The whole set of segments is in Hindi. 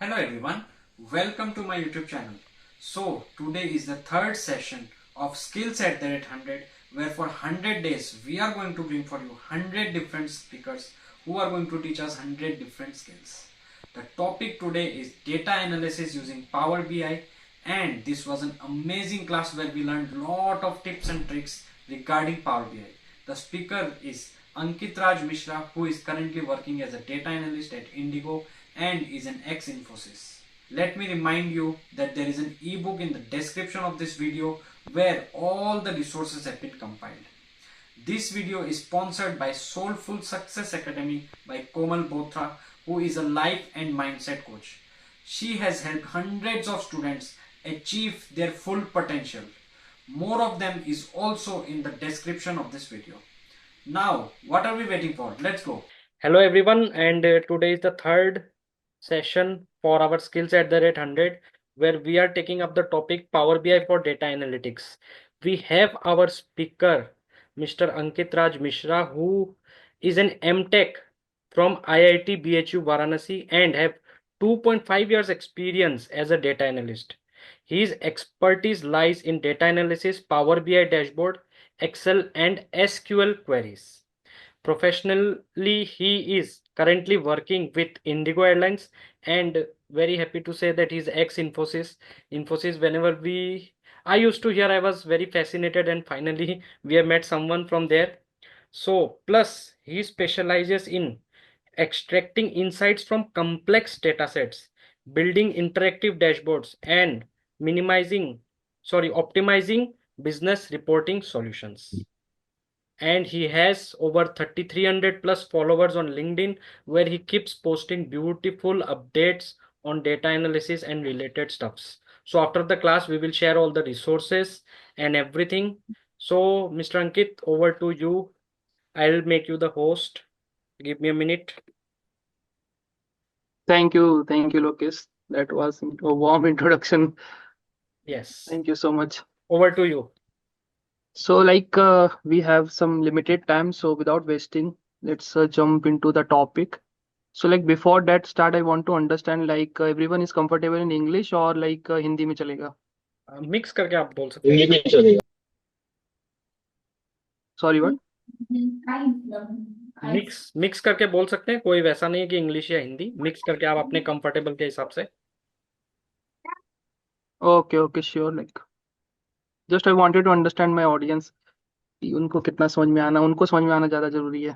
Hello everyone, welcome to my YouTube channel. So today is the third session of Skills at the Rate 100, where for 100 days we are going to bring for you 100 different speakers who are going to teach us 100 different skills. The topic today is data analysis using Power BI, and this was an amazing class where we learned lot of tips and tricks regarding Power BI. The speaker is Ankit Raj Mishra, who is currently working as a data analyst at Indigo and is an ex-Infosys. Let me remind you that there is an ebook in the description of this video where all the resources have been compiled. This video is sponsored by Soulful Success Academy by Komal Bothra, who is a life and mindset coach. She has helped hundreds of students achieve their full potential. More of them is also in the description of this video. Now, what are we waiting for? Let's go. Hello everyone, and today is the third session for our Skills at the Rate 100, where we are taking up the topic Power BI for data analytics. We have our speaker, Mr. Ankit Raj Mishra, who is an MTech from IIT BHU Varanasi and have 2.5 years experience as a data analyst. His expertise lies in data analysis, Power BI dashboard, Excel and SQL queries. Professionally, he is currently working with Indigo Airlines, and very happy to say that he's ex-Infosys. Infosys, whenever I used to hear, I was very fascinated, and finally we have met someone from there. So, plus he specializes in extracting insights from complex data sets, building interactive dashboards, and optimizing business reporting solutions. And he has over 3,300 plus followers on LinkedIn, where he keeps posting beautiful updates on data analysis and related stuffs. So after the class, we will share all the resources and everything. So Mr. Ankit, over to you. I'll make you the host. Give me a minute. Thank you, Lokesh. That was a warm introduction. Yes, Thank you so much. over to you. So, we have some limited time, so without wasting, let's jump into the topic. So, before that start, I want to understand, everyone is comfortable in English or Hindi में चलेगा? मिक्स करके आप बोल सकते हैं. Sorry, what? मिक्स करके बोल सकते हैं, कोई वैसा नहीं है कि इंग्लिश या हिंदी, मिक्स करके आप अपने कंफर्टेबल के हिसाब से. Okay, sure. Just I wanted to understand my audience. कि उनको कितना समझ में आना, उनको समझ में आना ज्यादा जरूरी है.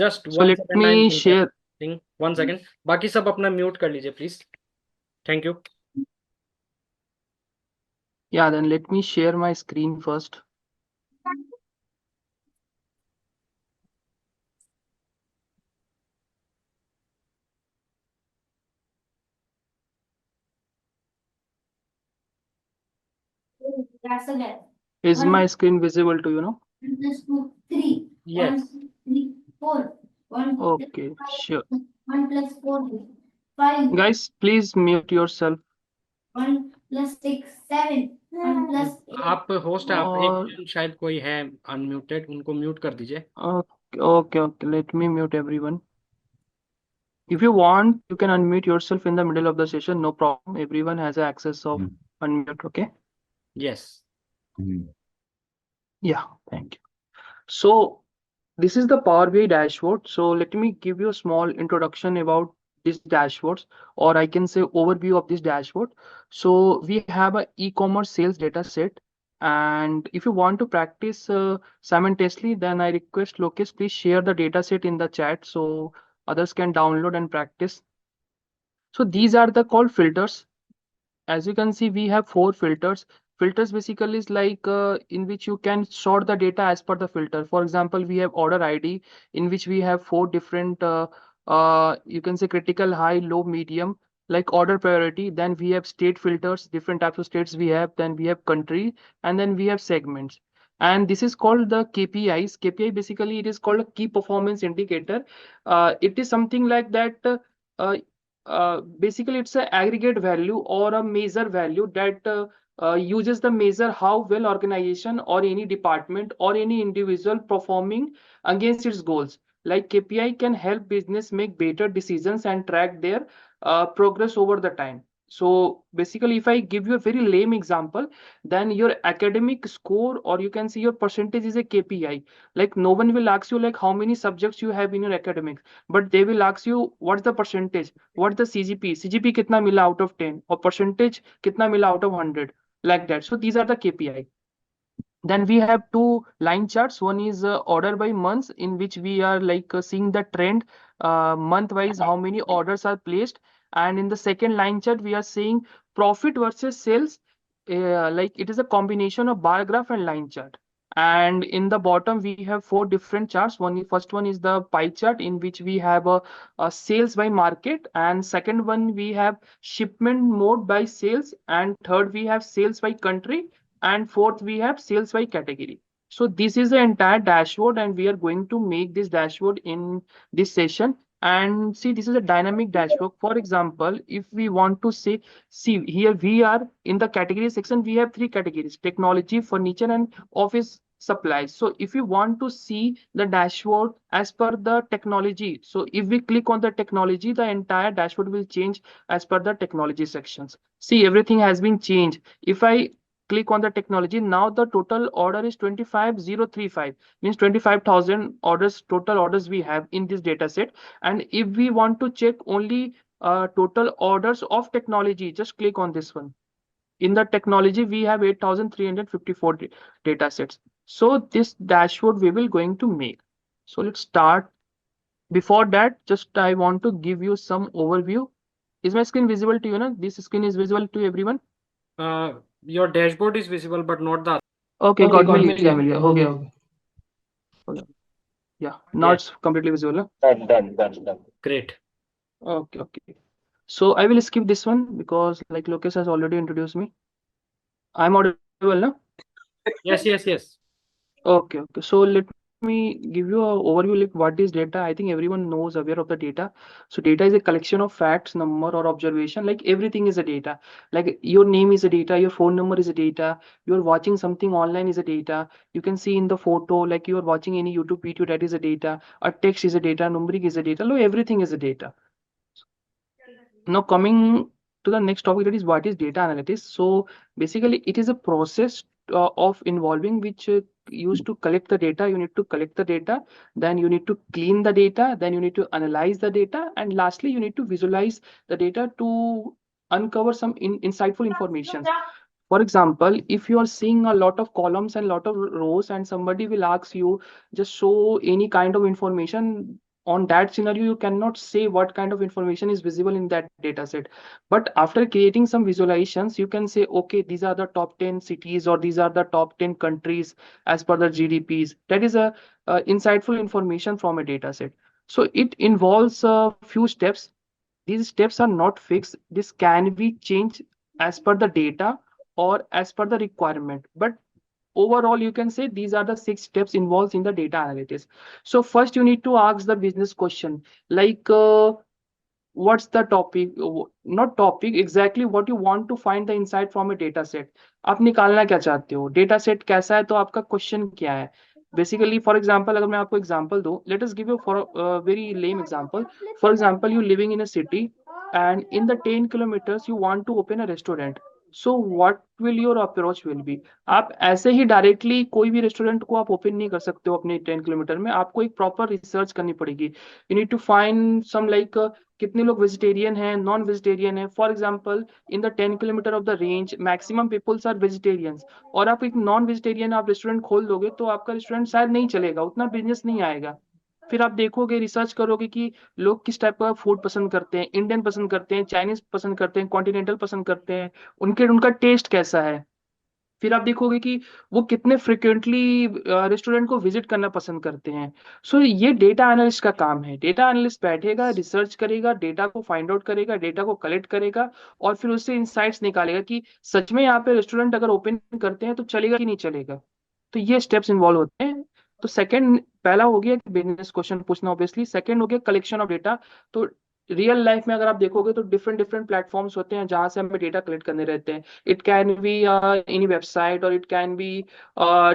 Just So let me share. One second. बाकी सब अपना म्यूट कर लीजिए please. Thank you. Yeah, then let me share my screen first. Is my screen visible to you now? Yes. Okay, sure. Guys, please mute yourself. आप होस्ट हैं, आप और एक शायद कोई है अनम्यूटेड, उनको म्यूट कर दीजिए. okay. Let me mute everyone. If you want, you can unmute yourself in the middle of the session. No problem. Everyone has access of unmute. Okay. Yes. Yeah. Thank you. So this is the Power BI dashboard. So let me give you a small introduction about this dashboards, or I can say overview of this dashboard. So we have a e-commerce sales data set. And if you want to practice simultaneously, then I request Lokesh, please share the data set in the chat so others can download and practice. So these are the called filters. As you can see, we have 4 filters. Filters basically is in which you can sort the data as per the filter. For example, we have order ID, in which we have 4 different you can say critical, high, low, medium, like order priority. Then we have state filters, different types of states we have. Then we have country, and then we have segments. And this is called the KPIs. KPI basically it is called a key performance indicator. It is something like that. Basically it's an aggregate value or a measure value that uses the measure how well organization or any department or any individual performing against its goals. Like KPI can help business make better decisions and track their progress over the time. So basically, if I give you a very lame example, then your academic score, or you can see your percentage, is a KPI. Like no one will ask you like how many subjects you have in your academics, but they will ask you what's the percentage, what's the CGP कितना मिला out of 10, or percentage कितना मिला out of 100, like that. So these are the KPI. Then we have two line charts. One is order by months, in which we are like seeing the trend month wise, how many orders are placed. And in the second line chart, we are seeing profit versus sales. Like it is a combination of bar graph and line chart. And in the bottom, we have four different charts. First one is the pie chart, in which we have a sales by market, and second one we have shipment mode by sales, and third we have sales by country, and fourth we have sales by category. So this is the entire dashboard, and we are going to make this dashboard in this session. And see, this is a dynamic dashboard. For example, if we want to say, see here we are in the category section, we have three categories: technology, furniture, and office supplies. So if you want to see the dashboard as per the technology, so if we click on the technology, the entire dashboard will change as per the technology sections. See, everything has been changed. If I click on the technology, now the total order is 25035, means 25,000 orders, total orders we have in this data set. And if we want to check only total orders of technology, just click on this one. In the technology, we have 8,354 data sets. So this dashboard we will going to make. So let's start. Before that, just I want to give you some overview. Is my screen visible to you? No? This screen is visible to everyone? Your dashboard is visible, but not the. Okay, Okay, got got मिल गया मिल गया हो गया हो गया Yeah, now Yeah, it's completely visible. Huh? done. great. Okay. So I will skip this one because like Lokesh has already introduced me. I'm audible, no? Yes. Okay. So let me give you a overview like what is data. I think everyone knows, aware of the data. So data is a collection of facts, number, or observation. Like everything is a data. Like your name is a data, your phone number is a data, you're watching something online is a data. You can see in the photo, like you're watching any YouTube video, that is a data. A text is a data, numeric is a data. Like everything is a data. Now coming to the next topic, that is what is data analytics. So basically it is a process of involving which used to collect the data. You need to collect the data, then you need to clean the data, then you need to analyze the data, and lastly you need to visualize the data to uncover some insightful information. For example, if you are seeing a lot of columns and lot of rows, and somebody will ask you just show any kind of information, on that scenario you cannot say what kind of information is visible in that data set. But after creating some visualizations, you can say, okay, these are the top 10 cities, or these are the top 10 countries as per the GDPs. That is a insightful information from a data set. So it involves a few steps. These steps are not fixed. This can be changed as per the data or as per the requirement, but overall you can say these are the 6 steps involved in the data analytics. So first you need to ask the business question, like what's the topic, not topic exactly, what you want to find the insight from a data set. आप निकालना क्या चाहते हो, डेटा सेट कैसा है, तो आपका क्वेश्चन क्या है. बेसिकली फॉर एग्जांपल, अगर मैं आपको एग्जांपल दूं, let us give you for very lame example. For example, you living in a city, and in the 10 kilometers you want to open a restaurant. So what will your approach will be? आप ऐसे ही डायरेक्टली कोई भी रेस्टोरेंट को आप ओपन नहीं कर सकते हो अपने 10 किलोमीटर में. आपको एक प्रॉपर रिसर्च करनी पड़ेगी. You need to find some like कितने लोग वेजिटेरियन हैं, नॉन वेजिटेरियन है. For example, in the 10 kilometre of the range maximum peoples are vegetarians, और आप एक नॉन वेजिटेरियन आप रेस्टोरेंट खोल दोगे तो आपका रेस्टोरेंट शायद नहीं चलेगा, उतना बिजनेस नहीं आएगा. फिर आप देखोगे, रिसर्च करोगे कि लोग किस टाइप का फूड पसंद करते हैं, इंडियन पसंद करते हैं, चाइनीज पसंद करते हैं, कॉन्टिनेंटल पसंद करते हैं, उनका टेस्ट कैसा है. फिर आप देखोगे कि वो कितने फ्रिक्वेंटली रेस्टोरेंट को विजिट करना पसंद करते हैं. सो ये डेटा एनालिस्ट का काम है. डेटा एनालिस्ट बैठेगा, रिसर्च करेगा, डेटा को फाइंड आउट करेगा, डेटा को कलेक्ट करेगा, और फिर उससे इंसाइट्स निकालेगा कि सच में यहाँ पे रेस्टोरेंट अगर ओपन करते हैं तो चलेगा कि नहीं चलेगा. तो ये स्टेप्स इन्वॉल्व होते हैं. तो सेकंड, पहला हो गया बिजनेस क्वेश्चन पूछना ऑब्वियसली. सेकंड हो गया कलेक्शन ऑफ डेटा. तो रियल लाइफ में अगर आप देखोगे तो डिफरेंट डिफरेंट प्लेटफॉर्म्स होते हैं जहां से हमें डेटा कलेक्ट करने रहते हैं. It can be any website और it can be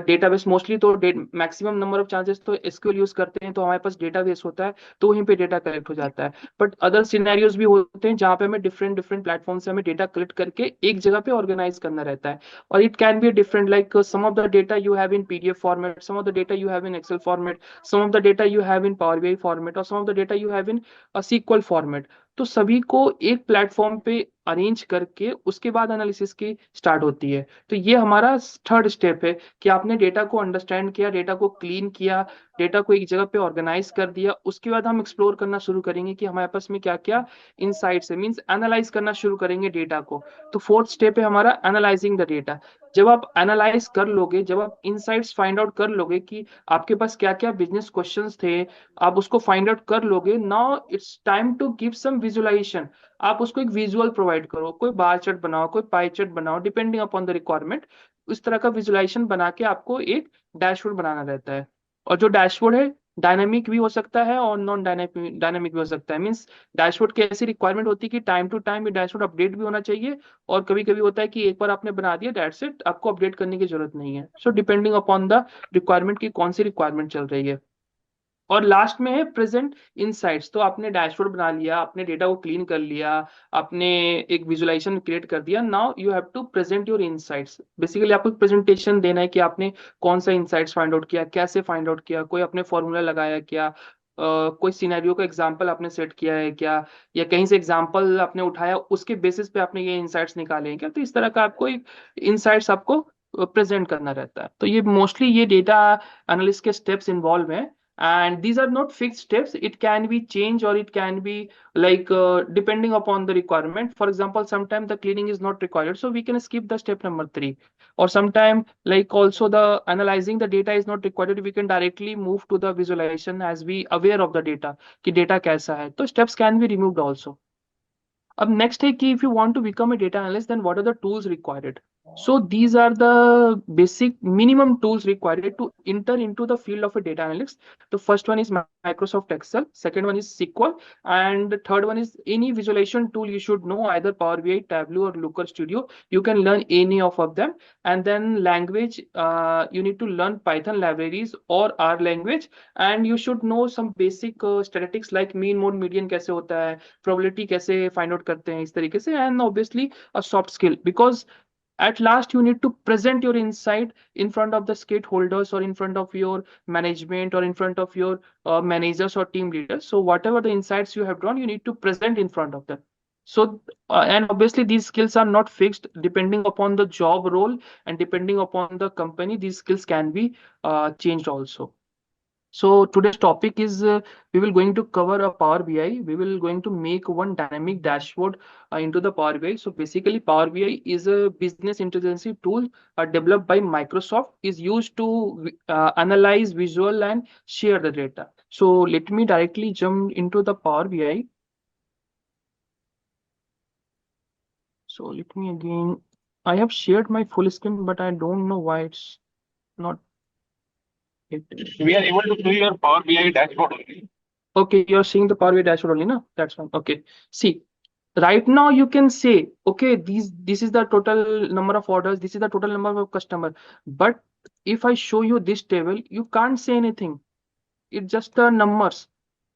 database. Mostly तो मैक्सिमम नंबर ऑफ चांसेस तो एसक्यूएल यूज करते हैं, तो हमारे पास डेटाबेस होता है, तो वहीं पे डेटा कलेक्ट हो जाता है. बट अदर सिनेरियोज भी होते हैं जहाँ पे हमें डिफरेंट डिफरेंट प्लेटफॉर्म से हमें डेटा कलेक्ट करके एक जगह पे ऑर्गेनाइज करना रहता है. और it can be different, like some of the data you have in PDF format, some of the data you have in Excel format, some of the data you have in Power BI format, or some of the data you have in a SQL format. तो सभी को एक प्लेटफॉर्म पे अरेंज करके उसके बाद एनालिसिस की स्टार्ट होती है. तो ये हमारा थर्ड स्टेप है कि आपने डेटा को अंडरस्टैंड किया, डेटा को क्लीन किया, डेटा को एक जगह पे ऑर्गेनाइज कर दिया. उसके बाद हम एक्सप्लोर करना शुरू करेंगे कि हमारे पास में क्या क्या इनसाइट्स है, मींस एनालाइज करना शुरू करेंगे डेटा को. तो फोर्थ स्टेप है हमारा एनालाइजिंग द डेटा. जब आप एनालाइज कर लोगे, जब आप इनसाइट्स फाइंड आउट कर लोगे कि आपके पास क्या क्या बिजनेस क्वेश्चंस थे, आप उसको फाइंड आउट कर लोगे. Now it's time to give some visualisation. आप उसको एक विजुअल प्रोवाइड करो, कोई बार चार्ट बनाओ, कोई पाई चार्ट बनाओ, डिपेंडिंग अपॉन द रिक्वायरमेंट. उस तरह का विजुअलाइजेशन बना के आपको एक डैशबोर्ड बनाना रहता है. और जो डैशबोर्ड है डायनामिक भी हो सकता है और नॉन डायनामिक डायनामिक भी हो सकता है. मीन्स डैशबोर्ड की ऐसी रिक्वायरमेंट होती है कि टाइम टू टाइम ये डैशबोर्ड अपडेट भी होना चाहिए. और कभी कभी होता है कि एक बार आपने बना दिया, दैट्स इट, आपको अपडेट करने की जरूरत नहीं है. So depending upon the requirement की कौन सी रिक्वायरमेंट चल रही है. और लास्ट में है प्रेजेंट इनसाइट्स. तो आपने डैशबोर्ड बना लिया, आपने डेटा को क्लीन कर लिया, आपने एक विजुअलाइजेशन क्रिएट कर दिया. Now you have to present your insights. Basically आपको एक प्रेजेंटेशन देना है कि आपने कौन सा इनसाइट्स फाइंड आउट किया, कैसे फाइंड आउट किया, कोई आपने फॉर्मूला लगाया क्या, कोई सिनेरियो का एग्जांपल आपने सेट किया है क्या, या कहीं से एग्जांपल आपने उठाया उसके बेसिस पे आपने ये इनसाइट्स निकाले हैं क्या. तो इस तरह का आपको एक इनसाइट्स आपको प्रेजेंट करना रहता है. तो ये मोस्टली ये डेटा एनालिस्ट के स्टेप्स इन्वॉल्व हैं. And these are not fixed steps, it can be changed or it can be like depending upon the requirement. For example, sometimes the cleaning is not required, so we can skip the step number 3. Or sometime like also the analyzing the data is not required, we can directly move to the visualization as we aware of the data कि data कैसा है. तो steps can be removed also. अब next है कि if you want to become a data analyst, then what are the tools required? So these are the basic minimum tools required to enter into the field of a data analyst. The first one is Microsoft Excel, second one is SQL, and the third one is any visualization tool you should know, either Power BI, Tableau, or Looker Studio. You can learn any of them. And then language, you need to learn Python libraries or R language, and you should know some basic statistics like mean, mode, median कैसे होता है, probability कैसे find out करते हैं, इस तरीके से. And obviously a soft skill, because at last you need to present your insight in front of the stakeholders or in front of your management or in front of your managers or team leaders. So whatever the insights you have drawn, you need to present in front of them. So and obviously these skills are not fixed, depending upon the job role and depending upon the company, these skills can be changed also. So today's topic is we will going to cover a Power BI. We will going to make one dynamic dashboard into the Power BI. So basically Power BI is a business intelligence tool developed by Microsoft, is used to analyze, visual and share the data. So let me directly jump into the Power BI. So let me again, I have shared my full screen, but I don't know why it's not. We are able to see your Power BI dashboard only. Okay, you're seeing the Power BI dashboard only, no? That's fine. Okay. See, right now you can say, okay, this is the total number of orders, this is the total number of customer. But if I show you this table, you can't say anything. It's just the numbers.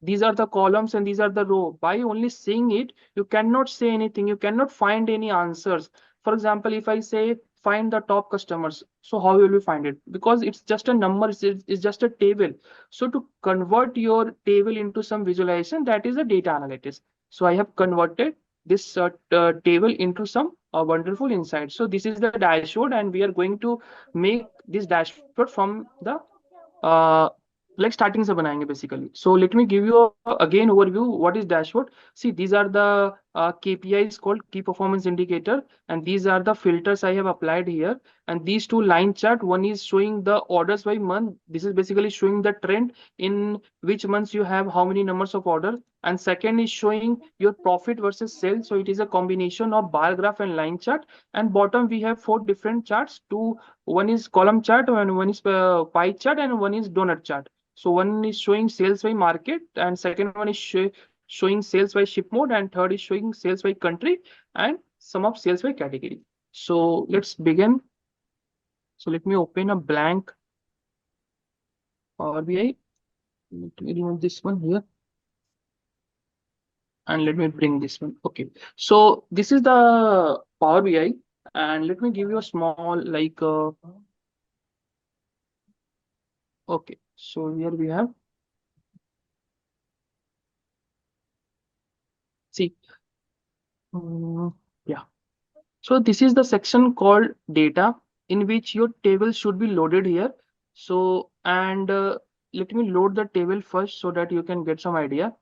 These are the columns and these are the row. By only seeing it, you cannot say anything. You cannot find any answers. For example, if I say find the top customers, so how will you find it? Because it's just a number, it's just a table. So to convert your table into some visualization, that is a data analytics. So I have converted this table into some wonderful insights. So this is the dashboard, and we are going to make this dashboard from the like starting से बनाएंगे basically. So let me give you again overview what is dashboard. See, these are the KPIs called key performance indicator, and these are the filters I have applied here. And these two line chart, one is showing the orders by month. This is basically showing the trend in which months you have how many numbers of order. And second is showing your profit versus sales. So it is a combination of bar graph and line chart. And bottom we have 4 different charts. One is column chart, and one is pie chart, and one is donut chart. So one is showing sales by market, and second one is showing sales by ship mode, and third is showing sales by country, and sum of sales by category. So let's begin. So let me open a blank Power BI. Let me remove this one here. And let me bring this one. Okay. So this is the Power BI. And let me give you a small okay. So here we have, see, yeah. So this is the section called data, in which your table should be loaded here. So, and let me load the table first so that you can get some idea.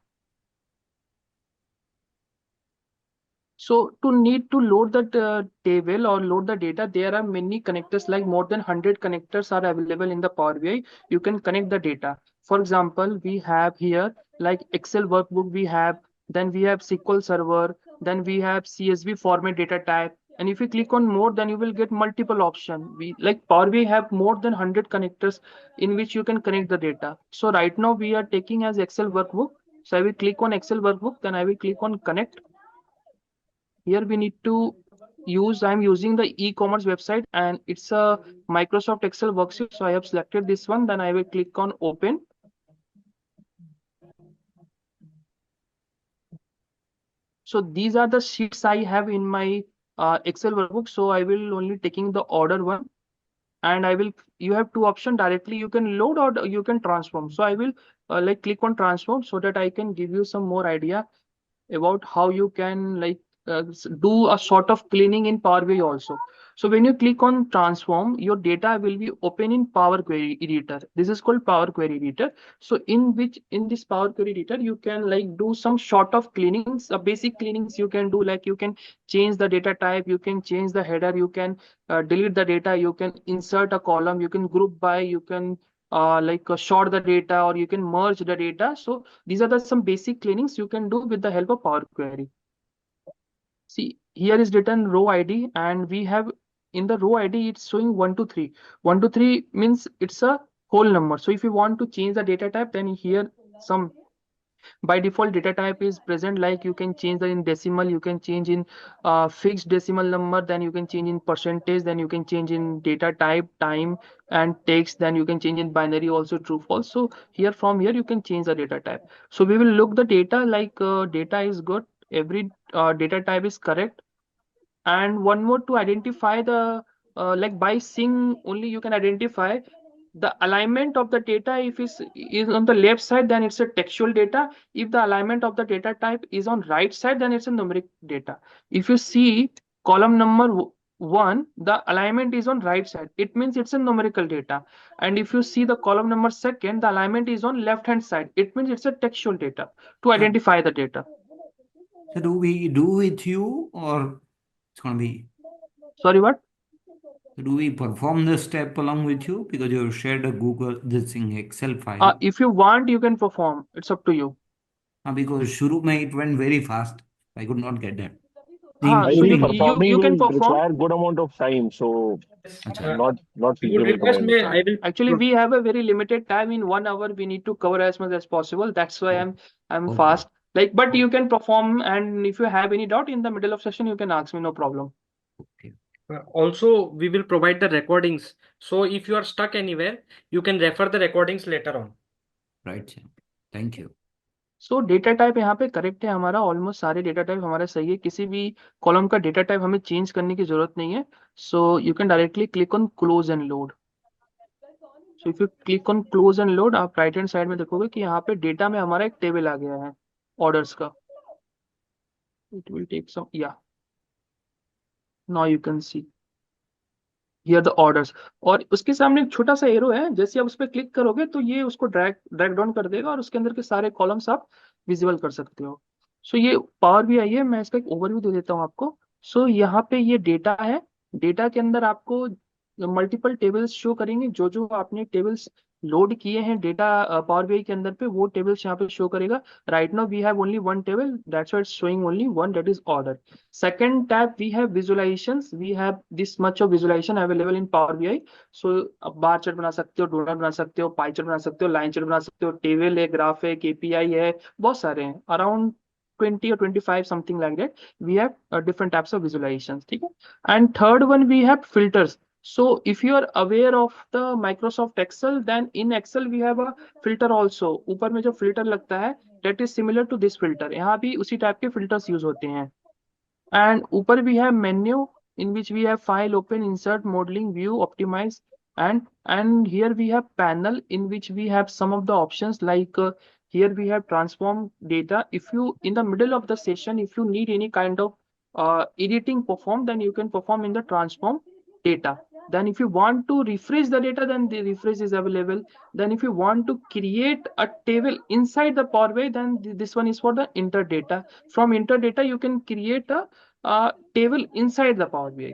So to need to load that table or load the data, there are many connectors, like more than 100 connectors are available in the Power BI. You can connect the data. For example, we have here like Excel workbook we have, then we have SQL Server, then we have CSV format data type. And if you click on more, then you will get multiple option. We like Power BI have more than 100 connectors in which you can connect the data. So right now we are taking as Excel workbook. So I will click on Excel workbook, then I will click on connect. Here we need to use, I'm using the e-commerce website and it's a Microsoft Excel worksheet. So I have selected this one, then I will click on open. So these are the sheets I have in my Excel workbook. So I will only taking the order one, and I will, you have two options directly, you can load or you can transform. So I will like click on transform so that I can give you some more idea about how you can do a sort of cleaning in Power BI also. So when you click on transform, your data will be open in Power Query Editor. This is called Power Query Editor. So in this Power Query Editor, you can like do some sort of cleanings, basic cleanings you can do, like you can change the data type, you can change the header, you can delete the data, you can insert a column, you can group by, you can sort the data, or you can merge the data. So these are the some basic cleanings you can do with the help of Power Query. See, here is written row ID, and we have in the row ID it's showing 1 to 3. 1 to 3 means it's a whole number. So if you want to change the data type, then here some by default data type is present, like you can change the in decimal, you can change in fixed decimal number, then you can change in percentage, then you can change in data type, time and text, then you can change in binary also, true false. So here from here you can change the data type. So we will look the data, like data is good, every data type is correct. And one more, to identify the like by seeing only you can identify the alignment of the data. If is on the left side, then it's a textual data. If the alignment of the data type is on right side, then it's a numeric data. If you see column number 1, the alignment is on right side, it means it's a numerical data. And if you see the column number 2, the alignment is on left hand side, it means it's a textual data, to identify the data. So do we do with you, or it's gonna be? Sorry, what? Do we perform this step along with you, because you shared a Google this thing Excel file? If you want, you can perform. It's up to you. Because Shuru mein it went very fast. I could not get that. I So think you can will perform. require good amount of time, so Achha. not You would feasible to request my me, I understanding. will. Actually, we have a very limited time. In 1 hour, we need to cover as much as possible. That's why I'm Okay. fast. Like, but you can perform, and if you have any doubt in the middle of session, you can ask me, no problem. Okay. Also, we will provide the recordings. So if you are stuck anywhere, you can refer the recordings later on. Right, sir. Thank you. So data type यहाँ पे करेक्ट है हमारा, ऑलमोस्ट सारे डेटा टाइप हमारा सही है, किसी भी कॉलम का डेटा टाइप हमें चेंज करने की जरूरत नहीं है. So you can directly click on close and load. So if you click on close and load, आप राइट हैंड साइड में देखोगे कि यहाँ पे डेटा में हमारा एक टेबल आ गया है ऑर्डर्स का. इट विल टेक सम, या now you can see here the orders. और उसके सामने एक छोटा सा एरो है, जैसे आप उस पर क्लिक करोगे तो ये उसको ड्रैग डाउन कर देगा, और उसके अंदर के सारे कॉलम्स आप विजिबल कर सकते हो. सो ये पावर भी आई है, मैं इसका एक ओवरव्यू दे देता हूँ आपको. सो यहाँ पे ये डेटा है, डेटा के अंदर आपको मल्टीपल टेबल्स शो करेंगे. जो जो आपने टेबल्स लोड किए हैं डेटा पावर बीआई के अंदर पे, वो टेबल्स यहाँ पे शो करेगा. Right now we have only one table, that's why it's showing only one, that is order. Second tab we have visualisations, we have this much of visualisation available in power BI. So अब बार चार्ट बना सकते हो, डोनट बना सकते हो, पाई चार्ट बना सकते हो, लाइन चार्ट बना सकते हो, टेबल है, ग्राफ है, केपीआई है, बहुत सारे हैं, around 20 or 25 something like that. We have different types of visualizations. ठीक है. And third one we have filters. So if you are aware of the Microsoft Excel, then in Excel we have a filter also. ऊपर में जो filter लगता है, that is similar to this filter. यहाँ भी उसी टाइप के filters use होते हैं. And ऊपर we have menu in which we have file, open, insert, modeling, view, optimize, and here we have panel in which we have some of the options like here we have transform data. If you in the middle of the session, if you need any kind of editing performed, then you can perform in the transform data. Then if you want to refresh the data, then the refresh is available. Then if you want to create a table inside the Power BI, then this one is for the enter data. From enter data, you can create a table inside the Power BI.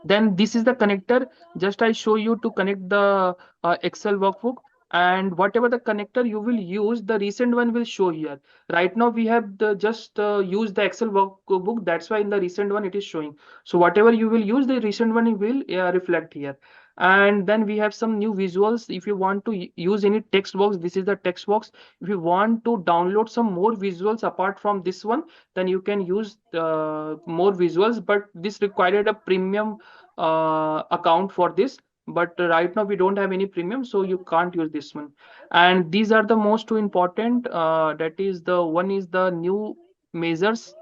Then this is the connector. Just I show you to connect the Excel workbook, and whatever the connector you will use, the recent one will show here. Right now we have the just use the Excel workbook. That's why in the recent one it is showing. So whatever you will use, the recent one will reflect here. And then we have some new visuals. If you want to use any text box, this is the text box. If you want to download some more visuals apart from this one, then you can use more visuals, but this required a premium account for this. But right now we don't have any premium, so you can't use this one. And these are the most two important, that is the one is the new measures.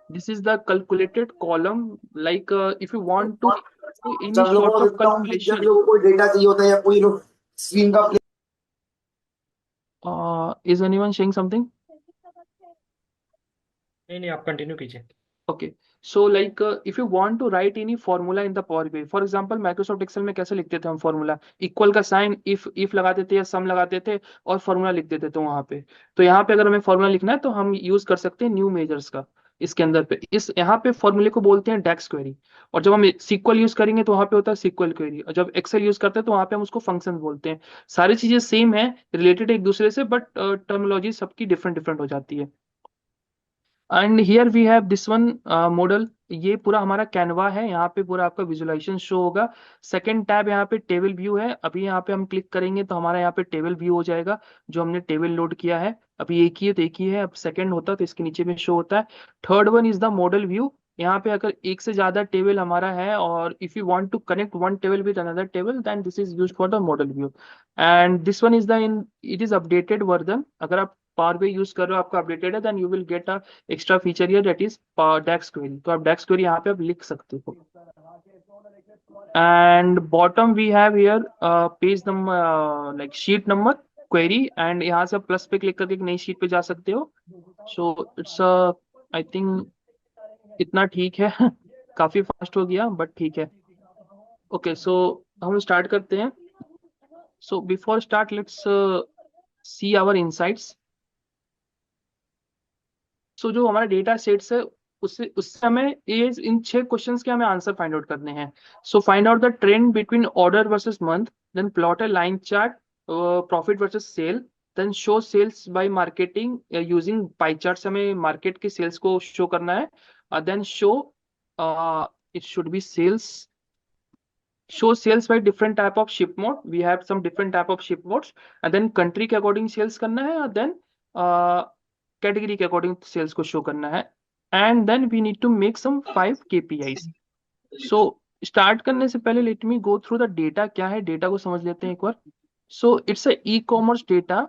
This is the calculated column, like if you want to do any जब लोगों sort को of देखता हूँ कि जब calculation. लोगों को डेटा चाहिए होता है या कोई लोग स्क्रीन का Is anyone saying something? नहीं आप कंटिन्यू कीजिए. Okay, so like if you want to write any formula in the Power BI, for example Microsoft Excel में कैसे लिखते थे हम formula, इक्वल का साइन if लगाते थे या सम लगाते थे और formula लिख देते थे वहां पे. तो यहाँ पे अगर हमें formula लिखना है तो हम यूज कर सकते हैं न्यू मेजर्स का. इसके अंदर पे इस यहाँ पे फॉर्मूले को बोलते हैं डेक्स क्वेरी. और जब हम SQL यूज करेंगे तो वहां पे होता है SQL क्वेरी, और जब एक्सेल यूज करते हैं तो वहां पे हम उसको फंक्शन बोलते हैं. सारी चीजें सेम है, रिलेटेड एक दूसरे से, बट टर्मिनोलॉजी सबकी डिफरेंट डिफरेंट हो जाती है. And here we have this one model. ये पूरा हमारा कैनवा है, यहाँ पे पूरा आपका विजुअलाइजेशन शो होगा. सेकंड टैब यहाँ पे टेबल व्यू है. अभी यहाँ पे हम क्लिक करेंगे तो हमारा यहाँ पे टेबल व्यू हो जाएगा, जो हमने टेबल लोड किया है. अभी एक ही है तो एक ही है, अब सेकंड होता तो इसके नीचे में शो होता है. Third one is the model view. यहाँ पे अगर एक से ज्यादा टेबल हमारा है और if you want to connect one table with another table, then this is used for the model view. And this one is the in it is updated version. अगर आप पावर BI यूज कर रहे हो, आपका अपडेटेड है, then you will get a extra feature here, that is DAX query. तो आप डेक्स क्वेरी यहाँ पे आप लिख सकते हो. And bottom we have here page number, like sheet number query, and यहाँ से प्लस पे क्लिक करके एक नई शीट पे जा सकते हो. सो इट्स आई थिंक इतना ठीक है. काफी फास्ट हो गया बट ठीक है. ओके, सो हम स्टार्ट करते हैं. So before start let's see our insights. So जो हमारा डेटा सेट्स है, उससे हमें ये इन 6 क्वेश्चंस के हमें आंसर फाइंड आउट करने हैं. So find out the trend between order versus month, then plot a line chart, profit versus sale, then show sales by marketing using pie chart से हमें मार्केट के सेल्स को शो करना है. Then show it should be sales, show sales by different type of ship mode. We have some different type of ship modes, and then country के according sales करना है, और then category के according sales को show करना है. And then we need to make some 5 KPIs. So start करने से पहले let me go through the data. क्या है डेटा को समझ लेते हैं एक बार. So it's a e-commerce data.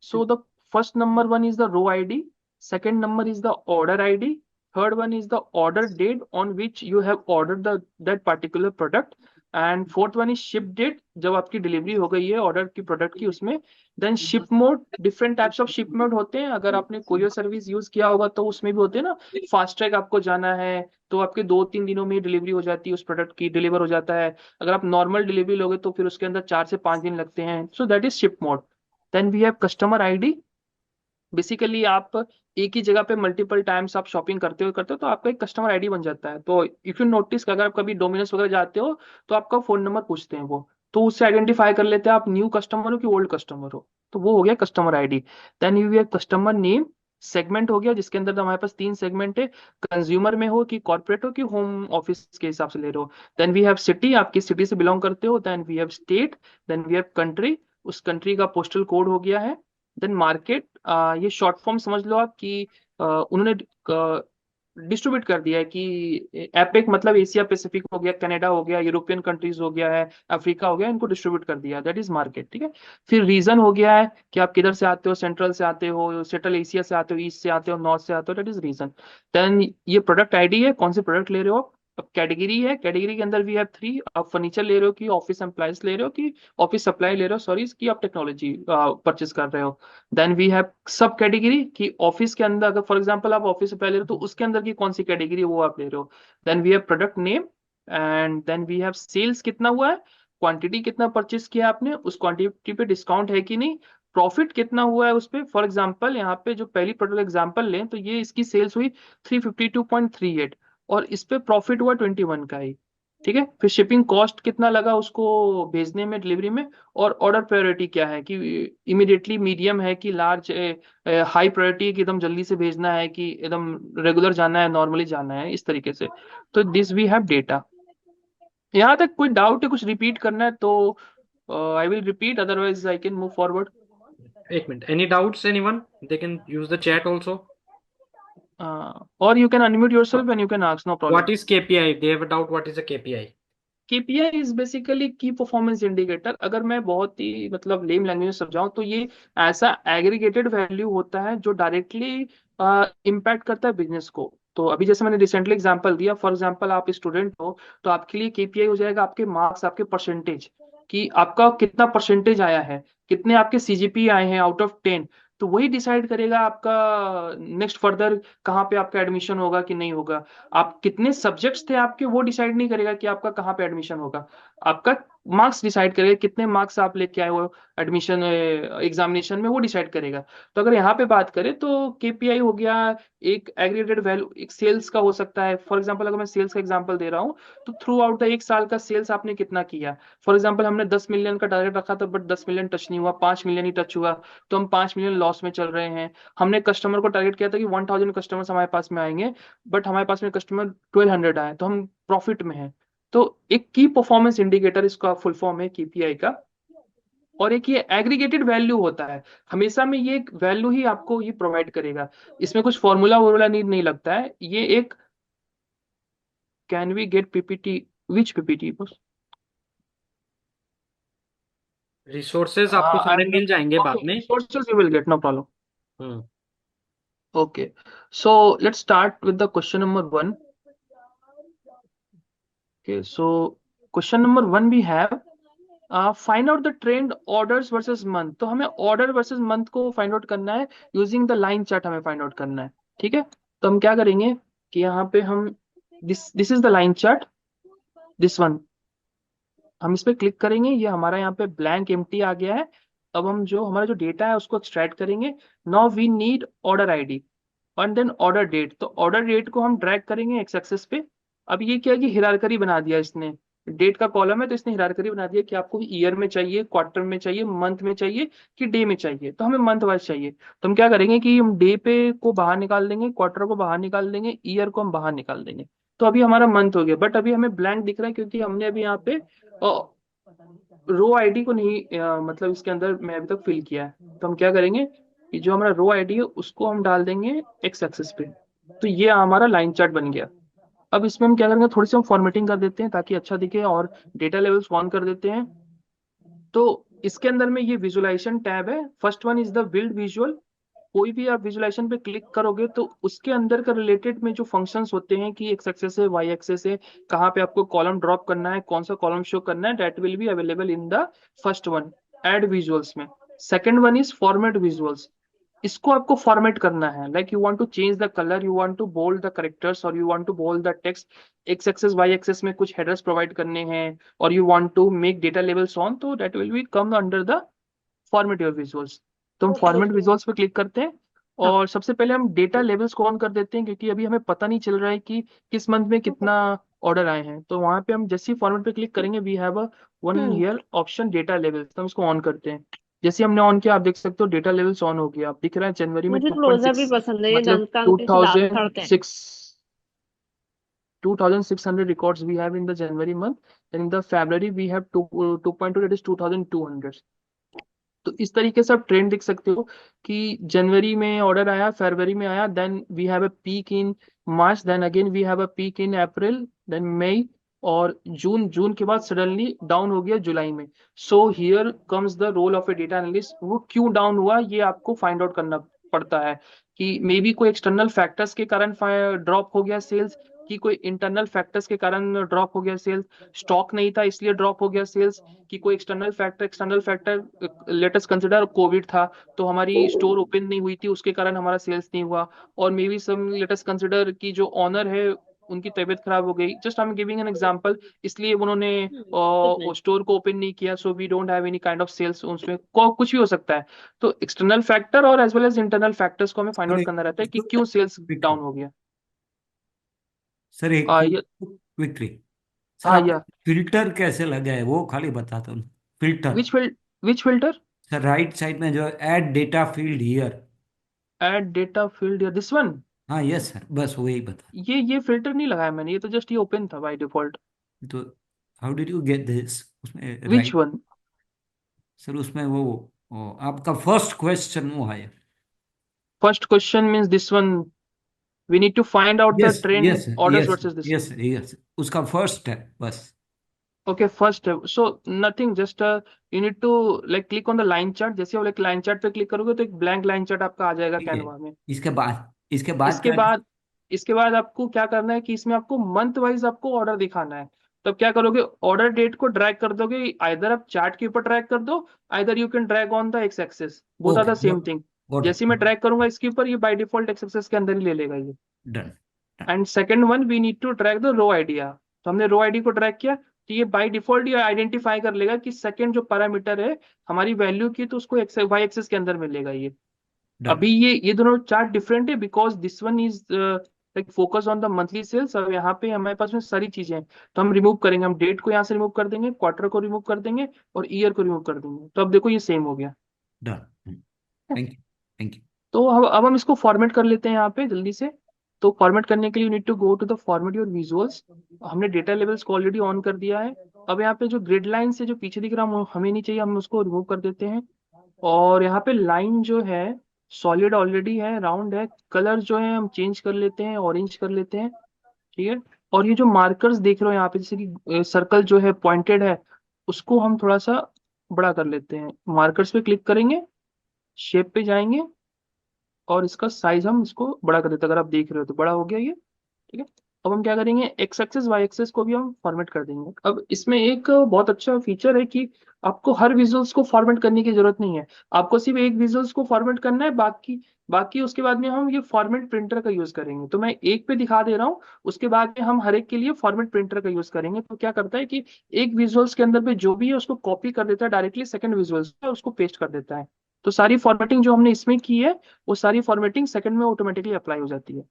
So the first number one is the row ID, second number is the order ID, third one is the order date on which you have ordered that particular product, and fourth one is ship date, जब आपकी डिलीवरी हो गई है ऑर्डर की प्रोडक्ट की उसमें. Then ship mode, different types of ship mode होते हैं. अगर आपने कोरियर सर्विस यूज किया होगा तो उसमें भी होते हैं ना, फास्ट ट्रैक आपको जाना है तो आपके 2-3 दिनों में डिलीवरी हो जाती है, उस प्रोडक्ट की डिलीवर हो जाता है. अगर आप नॉर्मल डिलीवरी लोगे तो फिर उसके अंदर 4 से 5 दिन लगते हैं. So that is ship mode. Then we have customer ID. Basically आप एक ही जगह पे मल्टीपल टाइम्स आप शॉपिंग करते हो तो आपका एक कस्टमर आईडी बन जाता है. तो इफ यू नोटिस अगर आप कभी डोमिनोज वगैरह जाते हो तो आपका फोन नंबर पूछते हैं वो, तो उससे आइडेंटिफाई कर लेते हैं आप न्यू कस्टमर हो कि ओल्ड कस्टमर हो। तो वो हो गया customer ID. Then you have customer name. Segment हो गया, जिसके अंदर तो हमारे पास 3 सेगमेंट है, कंज्यूमर में हो कि कॉर्पोरेट हो कि होम ऑफिस के हिसाब से ले रहे हो। देन वी हैव सिटी, आप किस सिटी से बिलोंग करते हो। Then we have state. Then we have country, उस कंट्री का पोस्टल कोड हो गया है। देन मार्केट, ये शॉर्ट फॉर्म समझ लो आप कि उन्होंने डिस्ट्रीब्यूट कर दिया है कि एपेक मतलब एशिया पैसिफिक हो गया, कनाडा हो गया, यूरोपियन कंट्रीज हो गया है, अफ्रीका हो गया, इनको डिस्ट्रीब्यूट कर दिया, दैट इज मार्केट। ठीक है। फिर रीजन हो गया है कि आप किधर से आते हो, सेंट्रल से आते हो, सेंट्रल एशिया से आते हो, ईस्ट से आते हो, नॉर्थ से आते हो, दैट इज रीजन। देन ये प्रोडक्ट आईडी है, कौन से प्रोडक्ट ले रहे हो आप। अब कैटेगरी है, कैटेगरी के अंदर वी हैव 3। आप फर्नीचर ले रहे हो कि ऑफिस एम्प्लॉयज ले रहे हो कि ऑफिस सप्लाई ले रहे हो, सॉरी, कि आप टेक्नोलॉजी परचेस कर रहे हो। देन वी हैव सब कैटेगरी कि ऑफिस के अंदर अगर फॉर एग्जांपल आप ऑफिस सप्लाई ले रहे हो तो उसके अंदर की कौन सी कैटेगरी है वो आप ले रहे हो। Then we have product name. And then we have sales कितना हुआ है, क्वांटिटी कितना परचेस किया आपने, उस क्वांटिटी पे डिस्काउंट है कि नहीं, प्रॉफिट कितना हुआ है उस पे। फॉर एग्जांपल यहाँ पे जो पहली प्रोडक्ट एग्जांपल लें तो ये इसकी सेल्स हुई 352.38 और इस पे प्रॉफिट हुआ 21 का ही। ठीक है। फिर शिपिंग कॉस्ट कितना लगा उसको भेजने में, डिलीवरी में, और ऑर्डर प्रायोरिटी क्या है कि इमीडिएटली, मीडियम है कि लार्ज, हाई प्रायोरिटी कि एकदम जल्दी से भेजना है कि एकदम रेगुलर जाना है, नॉर्मली जाना है, इस तरीके से। तो दिस वी हैव डेटा। यहाँ तक कोई डाउट है, कुछ रिपीट करना है तो I will repeat, otherwise I can move forward. एक minute, any doubts anyone? They can use the chat also. और you can unmute yourself and you can ask, no problem. What is KPI? They have a doubt. What is a KPI? KPI is basically की परफॉर्मेंस इंडिकेटर। अगर मैं बहुत ही मतलब लेम लैंग्वेज में समझाऊं तो ये ऐसा एग्रीगेटेड वैल्यू होता है जो डायरेक्टली इम्पैक्ट करता है बिजनेस को। तो अभी जैसे मैंने रिसेंटली एग्जांपल दिया, फॉर एग्जांपल आप स्टूडेंट हो तो आपके लिए केपीआई हो जाएगा आपके मार्क्स, आपके परसेंटेज, कि आपका कितना परसेंटेज आया है, कितने आपके सीजीपी आए हैं आउट ऑफ 10। तो वही डिसाइड करेगा आपका नेक्स्ट फर्दर कहाँ पे आपका एडमिशन होगा कि नहीं होगा। आप कितने सब्जेक्ट्स थे आपके वो डिसाइड नहीं करेगा कि आपका कहाँ पे एडमिशन होगा। आपका मार्क्स डिसाइड करेगा, कितने मार्क्स आप लेके आए हो एडमिशन एग्जामिनेशन में, वो डिसाइड करेगा। तो अगर यहाँ पे बात करें तो केपीआई हो गया एक एग्रीगेटेड वैल्यू, एक सेल्स का हो सकता है। फॉर एग्जांपल अगर मैं सेल्स का एग्जांपल दे रहा हूँ तो थ्रू आउट द एक साल का सेल्स आपने कितना किया। फॉर एग्जांपल हमने 10 मिलियन का टारगेट रखा था बट 10 मिलियन टच नहीं हुआ, 5 मिलियन ही टच हुआ, तो हम 5 मिलियन लॉस में चल रहे हैं। हमने कस्टमर को टारगेट किया था कि 1000 कस्टमर्स हमारे पास में आएंगे, बट हमारे पास में कस्टमर 1200 आए, तो हम प्रॉफिट में हैं। तो एक की परफॉर्मेंस इंडिकेटर, इसका फुल फॉर्म है केपीआई का। और एक ये एग्रीगेटेड वैल्यू होता है, हमेशा में ये एक वैल्यू ही आपको ये प्रोवाइड करेगा। इसमें कुछ फॉर्मूला वॉर्मूला नीड नहीं लगता है। ये एक, can we get PPT, which PPT बस। Resources आपको सारे मिल जाएंगे बाद में। Resources you will get, no problem. Hmm Okay, so let's start with the question number 1. Okay, so question number 1 we have find out the trend orders versus month। तो हमें order versus month को find out करना है, using the line chart हमें find out करना है। ठीक है। तो हम क्या करेंगे कि यहाँ पे हम this is the line chart, this one, हम इस पे क्लिक करेंगे, ये हमारा यहाँ पे ब्लैंक एम्प्टी आ गया है। अब हम जो हमारा जो डेटा है उसको एक्सट्रैक्ट करेंगे। Now we need order ID and then order date. तो ऑर्डर डेट को हम ड्रैग करेंगे एक्स एक्सेस पे। अब ये क्या है कि हिरारकरी बना दिया इसने, डेट का कॉलम है तो इसने हिरारकरी बना दिया कि आपको ईयर में चाहिए, क्वार्टर में चाहिए, मंथ में चाहिए कि डे में चाहिए। तो हमें मंथ वाइज चाहिए, तो हम क्या करेंगे कि हम डे पे को बाहर निकाल देंगे, क्वार्टर को बाहर निकाल देंगे, ईयर को हम बाहर निकाल देंगे। तो अभी हमारा मंथ हो गया, बट अभी हमें ब्लैंक दिख रहा है क्योंकि हमने अभी यहाँ पे रो आईडी को नहीं मतलब इसके अंदर मैं अभी तक फिल किया है। तो हम क्या करेंगे कि जो हमारा रो आईडी है उसको हम डाल देंगे एक्स एक्सिस पे। तो ये हमारा लाइन चार्ट बन गया। अब इसमें हम क्या करेंगे, थोड़ी सी हम फॉर्मेटिंग कर देते हैं ताकि अच्छा दिखे, और डेटा लेवल्स ऑन कर देते हैं। तो इसके अंदर में ये विजुअलाइजेशन टैब है, first one is the build visual. कोई भी आप विजुअलाइजेशन पे क्लिक करोगे तो उसके अंदर का रिलेटेड में जो फंक्शंस होते हैं कि एक्स एक्सेस है, वाई एक्सेस है, कहाँ पे आपको कॉलम ड्रॉप करना है, कौन सा कॉलम शो करना है, that will be available in the first one, add visuals में। Second one is format visuals. इसको आपको फॉर्मेट करना है, like you want to change the colour, you want to bold the characters, और you want to bold the text. X axis Y axis में कुछ हेडर्स प्रोवाइड करने हैं, और you want to make data labels on, तो that will be come under the format your visuals. तो हम फॉर्मेट विजुअल्स पे क्लिक करते हैं और सबसे पहले हम डेटा लेवल्स को ऑन कर देते हैं, क्योंकि अभी हमें पता नहीं चल रहा है कि किस मंथ में कितना ऑर्डर आए हैं, तो वहां पे हम जैसे ही फॉर्मेट पे क्लिक करेंगे we have a one here option data labels, तो हम इसको ऑन करते हैं। जैसे हमने ऑन किया आप देख सकते हो डेटा लेवल्स ऑन हो गया, आप दिख रहा है जनवरी में मुझे क्लोजर भी 2.6, पसंद है, ये मतलब दंतांत के खिलाफ खड़ते हैं। 2600 records we have in the January month, and in the February we have 2.2, that is 2200। तो इस तरीके से आप ट्रेंड देख सकते हो कि जनवरी में ऑर्डर आया, फरवरी में आया, then we have a peak in March, then again we have a peak in April, then May, और जून के बाद सडनली डाउन हो गया जुलाई में। So here comes the role of a data analyst. वो क्यों डाउन हुआ ये आपको फाइंड आउट करना पड़ता है कि मे बी कोई एक्सटर्नल फैक्टर्स के कारण ड्रॉप हो गया सेल्स, कि कोई इंटरनल फैक्टर्स के कारण ड्रॉप हो गया सेल्स, स्टॉक नहीं था इसलिए ड्रॉप हो गया सेल्स, कि कोई external factor late us consider Covid था तो हमारी स्टोर ओपन नहीं हुई थी उसके कारण हमारा सेल्स नहीं हुआ, और maybe some let us consider कि जो ऑनर है उनकी तबीयत खराब हो गई, just I am giving an example, इसलिए उन्होंने कुछ नहीं। स्टोर को ओपन नहीं किया, so we don't have any kind of sales, उसमें कुछ भी हो सकता है। तो एक्सटर्नल फैक्टर और as well as internal factors को हमें फाइंड सर आउट एक करना रहता है कि क्यों सेल्स क्विक डाउन हो गया। सर एक ये क्विकली सर हाँ, आपने या फिल्टर कैसे लगा है वो खाली बता दो। Filter which field which filter sir right side में जो add data field here. Add data field, या दिस वन। हाँ यस सर, बस वही बता। ये फिल्टर नहीं लगाया मैंने, ये तो जस्ट ये ओपन था बाय डिफॉल्ट। तो how did you get this उसमें विच राइट। वन? सर उसमें वो आपका फर्स्ट क्वेश्चन वो है। First question means this one, we need to find out the yes trend yes orders yes versus this yes one. Yes उसका फर्स्ट है बस। Okay, first step, so nothing, just you need to like click on the line chart। जैसे आप लाइन चार्ट पे क्लिक करोगे तो एक ब्लैंक लाइन चार्ट आपका आ जाएगा ठीक है। कैनवा में। इसके बाद इसके क्या। बाद इसके बाद आपको क्या करना है कि इसमें आपको मंथ वाइज आपको ऑर्डर दिखाना है। तो आप क्या करोगे, ऑर्डर डेट को ड्रैग कर दोगे, आइदर आप चार्ट के ऊपर ड्रैग कर दो, either you can drag on the X axis, both are okay the same thing. Got जैसे इट। ही मैं ड्रैग करूंगा इसके ऊपर, ये बाय डिफॉल्ट एक्स एक्सेस के अंदर ही ले लेगा ये। Done. And second one, we need to track the row idea. तो हमने रो आईडी को ट्रैक किया तो ये बाय डिफॉल्ट ये आइडेंटिफाई कर लेगा कि सेकंड जो पैरामीटर है हमारी वैल्यू की, तो उसको वाई एक्सेस के अंदर मिलेगा ये। डन। अभी ये दोनों चार्ट डिफरेंट है because this one is like focus on the monthly sales. अब यहाँ पे हमारे पास में सारी चीजें हैं, तो हम रिमूव करेंगे, हम डेट को यहाँ से रिमूव कर देंगे, क्वार्टर को रिमूव कर देंगे, और ईयर को रिमूव कर देंगे। तो अब देखो ये सेम हो गया। Done. Thank you. Thank you. तो अब हम इसको फॉर्मेट कर लेते हैं यहाँ पे जल्दी से। तो फॉर्मेट करने के लिए you need to go to the format your visuals. हमने डेटा लेवल्स को ऑलरेडी ऑन कर दिया है। अब यहाँ पे जो ग्रिड लाइन से जो पीछे दिख रहा है वो हमें नहीं चाहिए, हम उसको रिमूव कर देते हैं। और यहाँ पे लाइन जो है सॉलिड ऑलरेडी है, राउंड है, कलर जो है हम चेंज कर लेते हैं, ऑरेंज कर लेते हैं, ठीक है। और ये जो मार्कर्स देख रहे हो यहाँ पे जैसे कि सर्कल जो है पॉइंटेड है, उसको हम थोड़ा सा बड़ा कर लेते हैं। मार्कर्स पे क्लिक करेंगे, शेप पे जाएंगे, और इसका साइज हम इसको बड़ा कर देते हैं। अगर आप देख रहे हो तो बड़ा हो गया ये, ठीक है। अब हम क्या करेंगे, एक्स एक्सेस वाई एक्सेस को भी हम फॉर्मेट कर देंगे। अब इसमें एक बहुत अच्छा फीचर है कि आपको हर विजुअल्स को फॉर्मेट करने की जरूरत नहीं है, आपको सिर्फ एक विजुअल्स को फॉर्मेट करना है, बाकी बाकी उसके बाद में हम ये फॉर्मेट प्रिंटर का यूज करेंगे। तो मैं एक पे दिखा दे रहा हूँ, उसके बाद में हम हर एक के लिए फॉर्मेट प्रिंटर का यूज करेंगे। तो क्या करता है कि एक विजुअल्स के अंदर पे जो भी है उसको कॉपी कर देता है डायरेक्टली सेकंड विजुअल्स पे, उसको पेस्ट कर देता है। तो सारी फॉर्मेटिंग जो हमने इसमें की है वो सारी फॉर्मेटिंग सेकंड में ऑटोमेटिकली अप्लाई हो जाती है।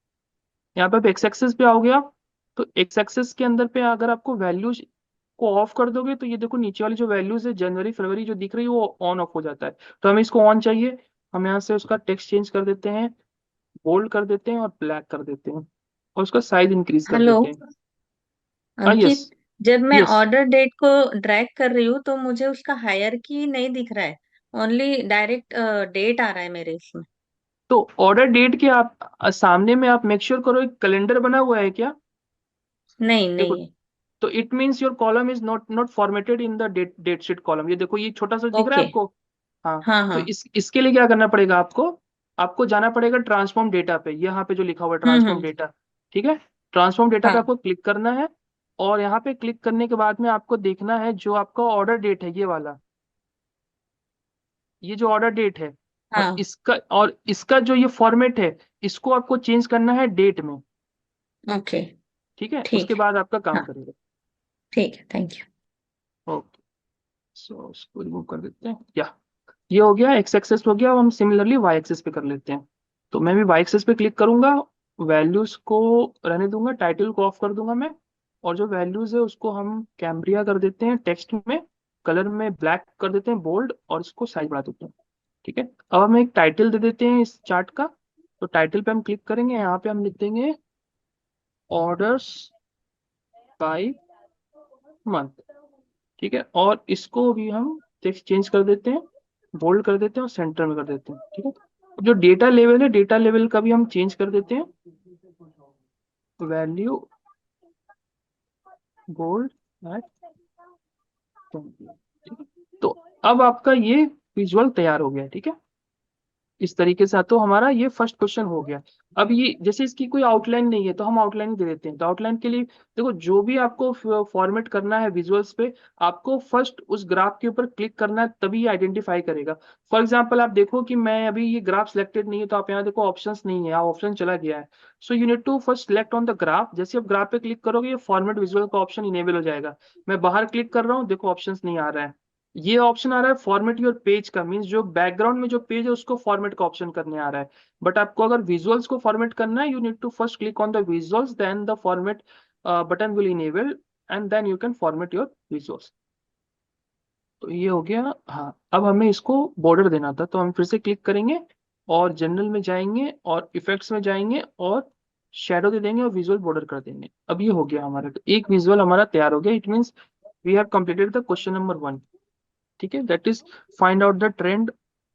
यहाँ पे आप एक्स एक्सेस पे आओगे आप, तो एक्स एक्सेस के अंदर पे अगर आपको वैल्यूज को ऑफ कर दोगे तो ये देखो नीचे वाली जो वैल्यूज है जनवरी फरवरी जो दिख रही है वो ऑन ऑफ हो जाता है। तो हमें इसको ऑन चाहिए, हम यहाँ से उसका टेक्स्ट चेंज कर देते हैं, बोल्ड कर देते हैं और ब्लैक कर देते हैं, और उसका साइज इंक्रीज कर हेलो देते हैं। हाँ, यस, अंकित, जब मैं यस। ऑर्डर डेट को ड्रैग कर रही हूँ तो मुझे उसका हायर की नहीं दिख रहा है, ओनली डायरेक्ट डेट आ रहा है मेरे इसमें। तो ऑर्डर डेट के आप सामने में आप मेक श्योर करो एक कैलेंडर बना हुआ है क्या? नहीं देखो, नहीं है। तो it means your column is not formatted in the date sheet column. ये देखो ये छोटा सा दिख रहा ओके। है आपको। हाँ, हाँ तो हाँ। इसके लिए क्या करना पड़ेगा आपको, आपको जाना पड़ेगा ट्रांसफॉर्म डेटा पे, यहाँ पे जो लिखा हुआ है ट्रांसफॉर्म हम्म। डेटा, ठीक है। ट्रांसफॉर्म डेटा पे हाँ आपको क्लिक करना है, और यहाँ पे क्लिक करने के बाद में आपको देखना है जो आपका ऑर्डर डेट है ये वाला, ये जो ऑर्डर डेट है, हाँ। और इसका जो ये फॉर्मेट है इसको आपको चेंज करना है डेट में, ओके। ठीक है। ठीक उसके है। बाद आपका काम हाँ करेगा। ठीक है, थैंक यू। ओके, सो इसको रिमूव कर देते हैं, या ये हो गया, एक्स एक्सेस हो गया। अब हम सिमिलरली वाई एक्सेस पे कर लेते हैं। तो मैं भी वाई एक्सेस पे क्लिक करूंगा, वैल्यूज को रहने दूंगा, टाइटल को ऑफ कर दूंगा मैं, और जो वैल्यूज है उसको हम कैम्ब्रिया कर देते हैं टेक्स्ट में, कलर में ब्लैक कर देते हैं बोल्ड, और इसको साइज बढ़ा देते हैं। ठीक है, अब हम एक टाइटल दे देते हैं इस चार्ट का। तो टाइटल पे हम क्लिक करेंगे, यहाँ पे हम लिख देंगे ऑर्डर्स बाय मंथ। ठीक है, और इसको भी हम टेक्स्ट चेंज कर देते हैं, बोल्ड कर देते हैं और सेंटर में कर देते हैं। ठीक है, जो डेटा लेवल है, डेटा लेवल का भी हम चेंज कर देते हैं, वैल्यू बोल्ड एट 20। ठीक है, तो अब आपका ये विजुअल तैयार हो गया। ठीक है, इस तरीके से। तो हमारा ये फर्स्ट क्वेश्चन हो गया। अब ये जैसे इसकी कोई आउटलाइन नहीं है तो हम आउटलाइन दे देते हैं। तो आउटलाइन के लिए देखो, जो भी आपको फॉर्मेट करना है विजुअल्स पे, आपको फर्स्ट उस ग्राफ के ऊपर क्लिक करना है, तभी आइडेंटिफाई करेगा। फॉर एग्जांपल आप देखो कि मैं अभी ये ग्राफ सिलेक्टेड नहीं है, तो आप यहाँ देखो ऑप्शंस नहीं है, ऑप्शन चला गया है। So you need to first select on the graph. जैसे आप ग्राफ पे क्लिक करोगे, ये फॉर्मेट विजुअल का ऑप्शन इनेबल हो जाएगा। मैं बाहर क्लिक कर रहा हूँ, देखो ऑप्शंस नहीं आ रहा है। ये ऑप्शन आ रहा है फॉर्मेट योर पेज का, मीन्स जो बैकग्राउंड में जो पेज है उसको फॉर्मेट का ऑप्शन करने आ रहा है। बट आपको अगर विजुअल्स को फॉर्मेट करना है, you need to first click on the visuals, then the format button will enable, and then you can format your visuals. तो ये हो गया। हाँ, अब हमें इसको बॉर्डर देना था, तो हम फिर से क्लिक करेंगे और जनरल में जाएंगे और इफेक्ट्स में जाएंगे और शेडो दे देंगे और विजुअल बॉर्डर कर देंगे। अब ये हो गया हमारा, तो एक विजुअल हमारा तैयार हो गया। It means we have completed the question number 1। ठीक है, that is find out the trend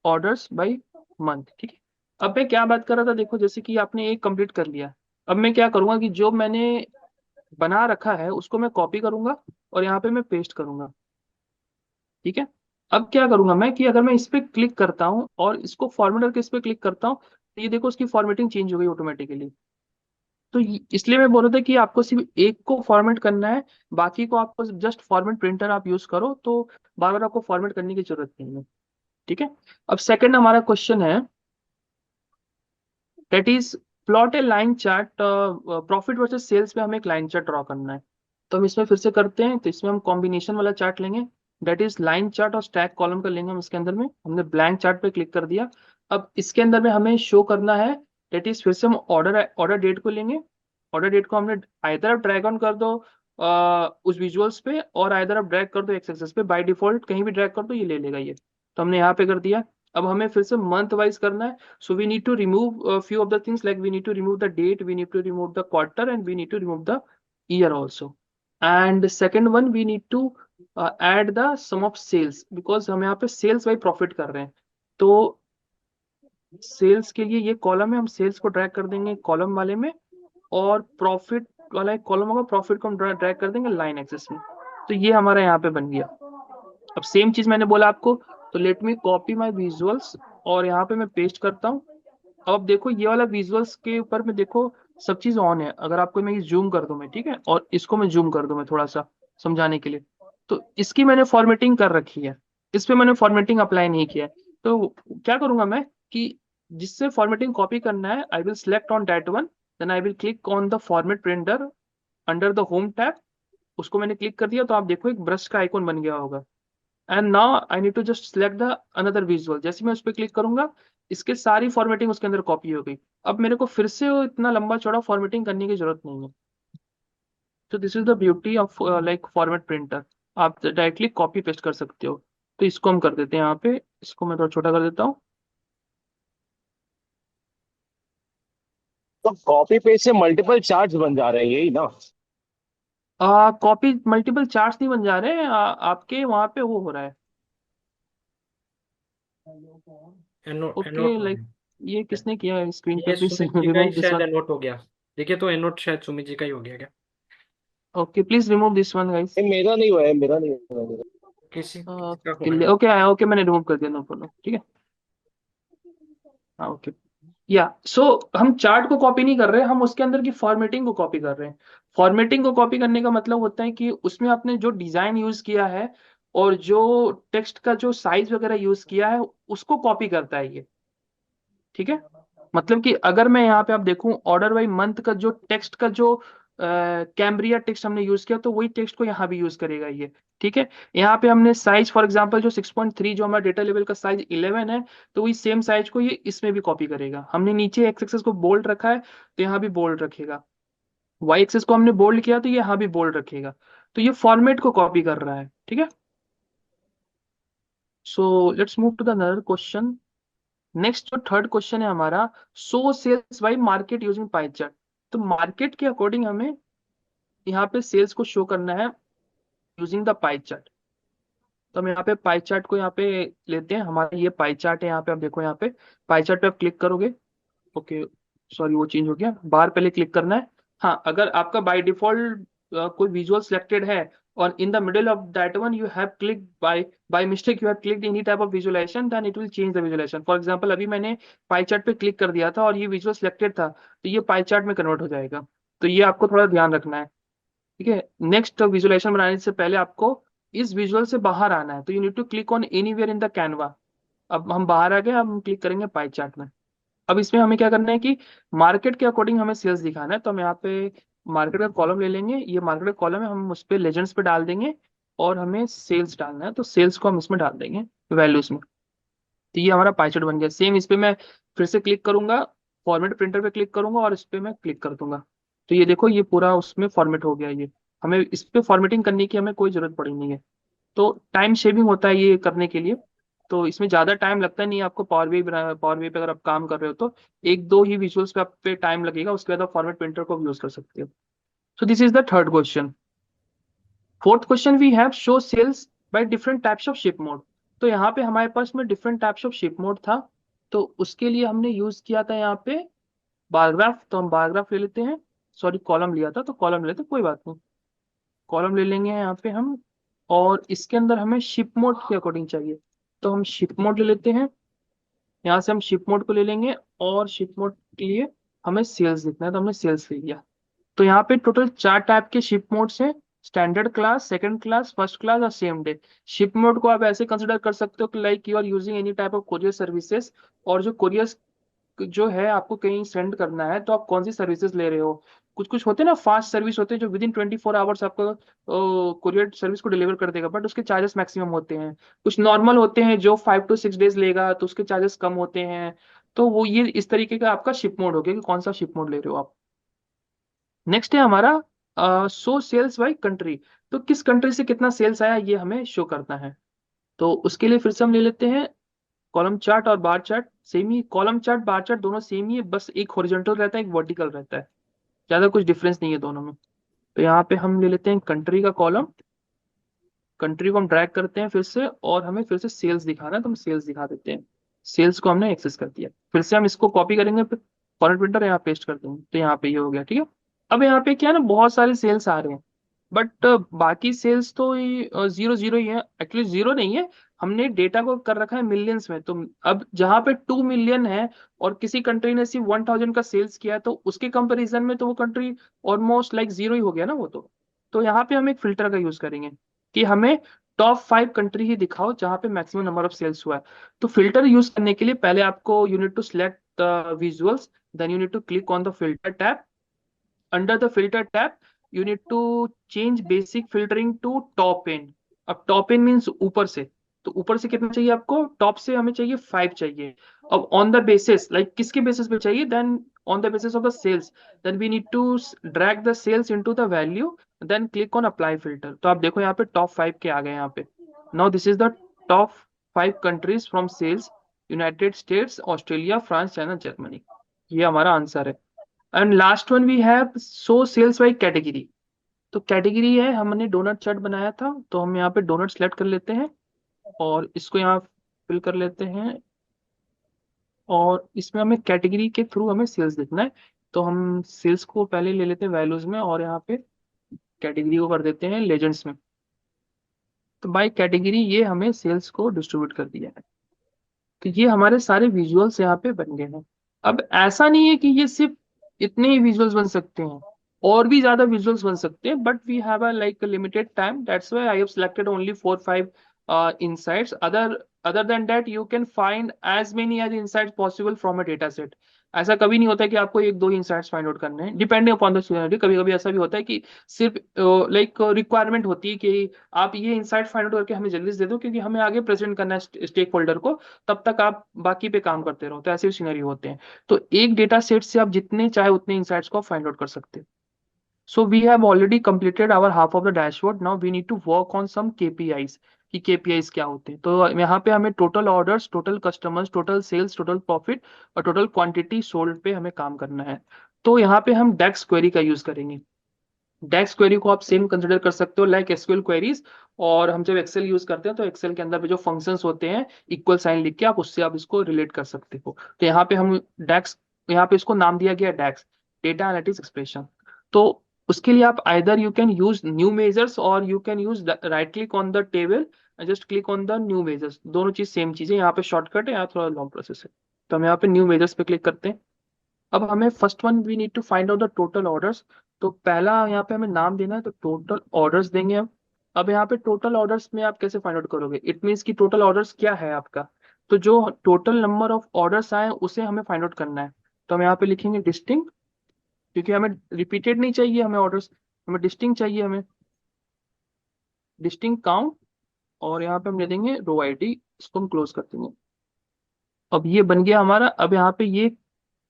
orders by month. ठीक है, अब मैं क्या बात कर रहा था, देखो जैसे कि आपने एक कंप्लीट कर लिया। अब मैं क्या करूंगा कि जो मैंने बना रखा है उसको मैं कॉपी करूंगा और यहाँ पे मैं पेस्ट करूंगा। ठीक है, अब क्या करूंगा मैं कि अगर मैं इस पे क्लिक करता हूँ और इसको फॉर्मेट करके इस पे क्लिक करता हूँ, तो ये देखो उसकी फॉर्मेटिंग चेंज हो गई ऑटोमेटिकली। तो इसलिए मैं बोल रहा था कि आपको सिर्फ एक को फॉर्मेट करना है, बाकी को आपको जस्ट फॉर्मेट प्रिंटर आप यूज करो, तो बार बार आपको फॉर्मेट करने की जरूरत नहीं है। ठीक है, अब सेकंड हमारा क्वेश्चन है, that is plot a line chart, profit versus sales में हमें एक लाइन चार्ट ड्रॉ करना है। तो हम इसमें फिर से करते हैं, तो इसमें हम कॉम्बिनेशन वाला चार्ट लेंगे, दैट इज लाइन चार्ट और स्टैक कॉलम का लेंगे हम। इसके अंदर में हमने ब्लैंक चार्ट पे क्लिक कर दिया। अब इसके अंदर में हमें शो करना है, दैट इज फिर से हम ऑर्डर डेट को लेंगे। ऑर्डर डेट को हमने आइदर आप ड्रैग ऑन कर दो उस विजुअल्स पे, और आइदर आप ड्रैग कर दो एक्स एक्सेस पे, बाय डिफॉल्ट कहीं भी ड्रैग कर दो ये ले लेगा ये। तो हमने यहाँ पे कर दिया। अब हमें फिर से मंथ वाइज करना है, so we need to remove a few of the things, like we need to remove the date, we need to remove the quarter, and we need to remove the year also. And second one, we need to add the sum of sales, because हम यहाँ पे sales by profit कर रहे हैं। तो सेल्स के लिए ये कॉलम है, हम सेल्स को ड्रैग कर देंगे कॉलम वाले में, और प्रॉफिट वाला एक कॉलम होगा, प्रॉफिट को हम ड्रैग कर देंगे लाइन एक्सेस में। तो ये हमारा यहाँ पे बन गया। अब सेम चीज मैंने बोला आपको, तो let me copy my visuals और यहाँ पे मैं पेस्ट करता हूँ। अब देखो ये वाला विजुअल्स के ऊपर में देखो सब चीज ऑन है। अगर आपको मैं जूम कर दूं मैं, ठीक है, और इसको मैं जूम कर दूं मैं थोड़ा सा समझाने के लिए, तो इसकी मैंने फॉर्मेटिंग कर रखी है, इस पे मैंने फॉर्मेटिंग अप्लाई नहीं किया है। तो क्या करूंगा मैं कि जिससे फॉर्मेटिंग कॉपी करना है, I will select on that one, then I will click on the format printer under the home tab. उसको मैंने क्लिक कर दिया, तो आप देखो एक ब्रश का आइकॉन बन गया होगा। And now I need to just select the another visual. जैसे मैं उस पर क्लिक करूंगा, इसके सारी फॉर्मेटिंग उसके अंदर कॉपी हो गई। अब मेरे को फिर से वो इतना लंबा चौड़ा फॉर्मेटिंग करने की जरूरत नहीं है। तो this is the beauty of like format printer, आप डायरेक्टली कॉपी पेस्ट कर सकते हो। तो इसको हम कर देते हैं यहाँ पे, इसको मैं थोड़ा छोटा कर देता हूँ। तो कॉपी पेस्ट से मल्टीपल चार्ट्स बन जा रहे हैं, यही ना? कॉपी मल्टीपल चार्ट्स नहीं बन जा रहे हैं, आपके वहां पे वो हो रहा है। ओके, लाइक ये किसने किया स्क्रीन ये पे, प्लीज सुमित जी का रिमूव ही दिस शायद वन। एनोट हो गया। देखिए तो एनोट शायद सुमित जी का ही हो गया क्या? Okay, please remove this one guys. ये मेरा नहीं हुआ है, मेरा नहीं हुआ है। किसी का हो रहा है। ओके ओके, मैंने रिमूव कर दिया, नो प्रॉब्लम। ठीक है, हाँ ओके। या सो हम चार्ट को कॉपी नहीं कर रहे, हम उसके अंदर की फॉर्मेटिंग को कॉपी कर रहे हैं। फॉर्मेटिंग को कॉपी करने का मतलब होता है कि उसमें आपने जो डिजाइन यूज किया है और जो टेक्स्ट का जो साइज वगैरह यूज किया है उसको कॉपी करता है ये। ठीक है, मतलब कि अगर मैं यहाँ पे आप देखूं ऑर्डर बाई मंथ का जो टेक्स्ट का जो कैम्ब्रिया टेक्स्ट हमने यूज किया, तो वही टेक्स्ट को यहाँ भी यूज करेगा ये। ठीक है, यहाँ पे हमने साइज फॉर एग्जांपल जो 6.3 जो हमारा डेटा लेवल का साइज 11 है, तो वही सेम साइज को ये इसमें भी कॉपी करेगा। हमने नीचे एक्स एक्सेस को बोल्ड रखा है, तो यहाँ भी बोल्ड रखेगा। वाई एक्सेस को हमने बोल्ड किया तो ये यहाँ भी बोल्ड रखेगा, तो ये फॉर्मेट को कॉपी कर रहा है, ठीक है। So let's move to the another question. Next जो थर्ड क्वेश्चन है हमारा, so sales by market using pie chart. तो मार्केट के अकॉर्डिंग हमें यहाँ पे सेल्स को शो करना है यूजिंग द पाई चार्ट। तो हम यहाँ पे पाई चार्ट को यहाँ पे लेते हैं, हमारा ये पाई चार्ट है, यहाँ पे आप देखो, यहाँ पे पाई चार्ट पे आप क्लिक करोगे, ओके सॉरी वो चेंज हो गया, बाहर पहले क्लिक करना है। हाँ, अगर आपका बाय डिफॉल्ट कोई विजुअल सिलेक्टेड है और in the middle of that one you have click by mistake, you have clicked any type of visualization, then it will change the visualization. For example अभी मैंने पाई चार्ट पे क्लिक कर दिया था और ये विजुअल सिलेक्टेड था, तो ये पाई चार्ट में कन्वर्ट हो जाएगा। तो ये आपको थोड़ा ध्यान रखना है, ठीक है। नेक्स्ट विजुअलाइजेशन बनाने से पहले आपको इस विजुअल से बाहर आना है, तो you need to click on anywhere in the canvas. अब हम बाहर आ गए, अब हम क्लिक करेंगे पाई चार्ट में। अब इसमें हमें क्या करना है कि मार्केट के अकॉर्डिंग हमें सेल्स दिखाना है, तो हम यहाँ पे मार्केट का कॉलम ले लेंगे, ये मार्केट का कॉलम है, हम उस पर लेजेंड्स पे डाल देंगे और हमें सेल्स डालना है, तो सेल्स को हम इसमें डाल देंगे वैल्यूज में। तो ये हमारा पाई चार्ट बन गया। सेम इस पे मैं फिर से क्लिक करूंगा, फॉर्मेट प्रिंटर पे क्लिक करूंगा और इस पे मैं क्लिक कर दूंगा, तो ये देखो ये पूरा उसमें फॉर्मेट हो गया। ये हमें इस पे फॉर्मेटिंग करने की हमें कोई जरूरत पड़ी नहीं है, तो टाइम शेविंग होता है ये करने के लिए। तो इसमें ज्यादा टाइम लगता नहीं है आपको, पावर वे पे अगर आप काम कर रहे हो तो एक दो ही विजुअल्स पे आप पे टाइम लगेगा, उसके बाद आप फॉर्मेट प्रिंटर को यूज कर सकते हो। So this is the third question. Fourth question we have show sales by different types of ship mode. तो यहाँ पे हमारे पास में different types of ship mode था, तो उसके लिए हमने यूज किया था यहाँ पे बार ग्राफ। तो हम बार ग्राफ ले लेते हैं, सॉरी कॉलम लिया था तो कॉलम ले लेते हैं, कोई बात नहीं, कॉलम ले लेंगे यहाँ पे हम। और इसके अंदर हमें शिप मोड के अकॉर्डिंग चाहिए, तो हम शिप मोड ले लेते हैं, यहाँ से हम शिप मोड को ले लेंगे और शिप मोड के लिए हमें सेल्स लिखना है, तो हमने सेल्स ले लिया। तो यहाँ पे टोटल 4 टाइप के शिप मोड्स हैं, standard class, second class, first class और सेम डे। शिप मोड को आप ऐसे कंसिडर कर सकते हो कि like you are using any type of courier services, और जो कोरियर जो है आपको कहीं सेंड करना है तो आप कौन सी सर्विसेज ले रहे हो। कुछ कुछ होते हैं ना फास्ट सर्विस होते हैं जो विद इन 24 आवर्स आपको कोरियर सर्विस को डिलीवर कर देगा, बट उसके चार्जेस मैक्सिमम होते हैं। कुछ नॉर्मल होते हैं जो 5 to 6 डेज लेगा, तो उसके चार्जेस कम होते हैं। तो वो ये इस तरीके का आपका शिप मोड हो गया कि कौन सा शिप मोड ले रहे हो आप। नेक्स्ट है हमारा सो सेल्स बाय कंट्री। तो किस कंट्री से कितना सेल्स आया ये हमें शो करना है, तो उसके लिए फिर से हम ले लेते हैं कॉलम चार्ट और बार चार्ट। सेम ही कॉलम चार्ट बार चार्ट दोनों सेम ही है, बस एक हॉरिजॉन्टल रहता है एक वर्टिकल रहता है, ज्यादा कुछ डिफरेंस नहीं है दोनों में। तो यहाँ पे हम ले लेते हैं कंट्री का कॉलम, कंट्री को हम ड्रैग करते हैं फिर से, और हमें फिर से सेल्स दिखाना है तो हम सेल्स दिखा देते हैं। सेल्स को हमने एक्सेस कर दिया, फिर से हम इसको कॉपी करेंगे, फॉर्मेट प्रिंटर यहाँ पेस्ट कर देंगे, तो यहाँ पे ये हो गया, ठीक है। अब यहाँ पे क्या है ना, बहुत सारे सेल्स आ रहे हैं, बट बाकी सेल्स तो जीरो जीरो ही है, एक्चुअली जीरो नहीं है, हमने डेटा को कर रखा है मिलियंस में। तो अब जहाँ पे 2 मिलियन है और किसी कंट्री ने सिर्फ 1000 का सेल्स किया है, तो उसके कंपैरिजन में तो वो कंट्री ऑलमोस्ट लाइक जीरो ही हो गया ना वो तो यहाँ पे हम एक फिल्टर का यूज करेंगे कि हमें टॉप 5 कंट्री ही दिखाओ जहाँ पे मैक्सिमम नंबर ऑफ सेल्स हुआ है। तो फिल्टर यूज करने के लिए पहले आपको you need to select the visuals, then you need to click on the filter tab. Under the filter tab, you need to change basic filtering to top end. अब top end means ऊपर से, तो ऊपर से कितना चाहिए आपको, टॉप से हमें चाहिए 5 चाहिए। अब ऑन द बेसिस लाइक किसके बेसिस पे चाहिए, then on the basis of the sales, then we need to drag the sales into the value, then click on apply filter. तो आप देखो यहाँ पे टॉप 5 के आ गए यहाँ पे। Now this is the top 5 countries from sales, United States, Australia, France, China, Germany. ये हमारा आंसर है। And last one we have so sales by category. तो कैटेगरी है, हमने डोनट चार्ट बनाया था, तो हम यहाँ पे डोनट सेलेक्ट कर लेते हैं और इसको यहाँ फिल कर लेते हैं, और इसमें हमें कैटेगरी के थ्रू हमें सेल्स देखना है। तो हम सेल्स को पहले ले लेते हैं वैल्यूज में और यहाँ पे कैटेगरी को कर देते हैं लेजेंड्स में। तो बाय कैटेगरी ये हमें सेल्स को डिस्ट्रीब्यूट कर दिया है। तो ये हमारे सारे विजुअल्स यहाँ पे बन गए हैं। अब ऐसा नहीं है कि ये सिर्फ इतने ही विजुअल्स बन सकते हैं, और भी ज्यादा विजुअल्स बन सकते हैं, but we have a like limited time, that's why I have selected only 4-5 insights. Other than that you can find as many as insights possible from a data set. ऐसा कभी नहीं होता है कि आपको एक दो इंसाइट्स फाइंड आउट करने हैं, डिपेंडिंग अपॉन द सिनेरियो। कभी कभी ऐसा भी होता है कि सिर्फ लाइक रिक्वायरमेंट होती है कि आप ये इंसाइट फाइंड आउट करके हमें जल्दी से दे दो क्योंकि हमें आगे प्रेजेंट करना है स्टेक होल्डर को, तब तक आप बाकी पे काम करते रहो। तो ऐसे भी सिनेरियो होते हैं। तो एक डेटा सेट से आप जितने चाहे उतने इंसाइट्स को फाइंड आउट कर सकते हैं। So we have already completed our half of the dashboard. Now we need to work on some KPIs कि KPIs क्या होते हैं। तो यहाँ पे हमें total orders, total customers, total sales, total profit और टोटल क्वांटिटी सोल्ड पे हमें काम करना है। तो यहाँ पे हम डेक्स क्वेरी का यूज करेंगे। डेक्स क्वेरी को आप सेम कंसिडर कर सकते हो लाइक एसक्यूएल क्वेरीज। और हम जब एक्सेल यूज करते हैं तो एक्सेल के अंदर पे जो फंक्शंस होते हैं इक्वल साइन लिख के आप उससे आप इसको रिलेट कर सकते हो। तो यहाँ पे हम डेक्स, यहाँ पे इसको नाम दिया गया डेक्स, डेटा एनालिटिक्स एक्सप्रेशन। तो उसके लिए आप either you can use new measures और you can use right click on the table and just click on the new measures. दोनों चीज सेम चीज है, यहाँ पे शॉर्टकट है, यहाँ थोड़ा लॉन्ग प्रोसेस है। तो हम यहाँ पे न्यू मेजर्स पे क्लिक करते हैं। अब हमें first one we need to find out the total orders. तो पहला यहाँ पे हमें नाम देना है, तो टोटल ऑर्डर्स देंगे हम। अब यहाँ पे टोटल ऑर्डर्स में आप कैसे फाइंड आउट करोगे, इट मीन्स कि टोटल ऑर्डर्स क्या है आपका। तो जो टोटल नंबर ऑफ ऑर्डर्स आए उसे हमें फाइंड आउट करना है। तो हम यहाँ पे लिखेंगे डिस्टिंक्ट, क्योंकि हमें रिपीटेड नहीं चाहिए, हमें ऑर्डर्स, हमें डिस्टिंक्ट चाहिए, हमें डिस्टिंक्ट काउंट। और यहाँ पे हम ले देंगे रो आईडी, इसको हम क्लोज कर देंगे। अब ये बन गया हमारा। अब यहाँ पे ये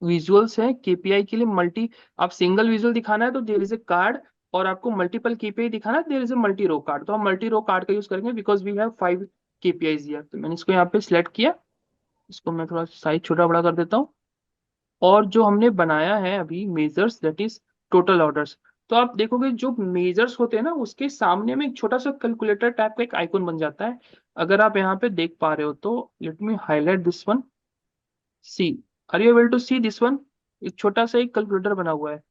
विजुअल्स है केपीआई के लिए मल्टी, आप सिंगल विजुअल दिखाना है तो देयर इज ए कार्ड, और आपको मल्टीपल केपीआई दिखाना है there is a multi row card. तो हम मल्टी रो कार्ड का यूज करेंगे because we have 5 KPIs here. तो मैंने इसको यहाँ पे सिलेक्ट किया, इसको मैं थोड़ा साइज छोटा बड़ा कर देता हूँ। और जो हमने बनाया है अभी measures, that is total orders. तो आप देखोगे जो मेजर्स होते हैं ना उसके सामने में एक छोटा सा कैलकुलेटर टाइप का एक आइकन बन जाता है। अगर आप यहाँ पे देख पा रहे हो तो let me highlight this one, see, are you able to see this one. एक छोटा सा एक कैलकुलेटर बना हुआ है।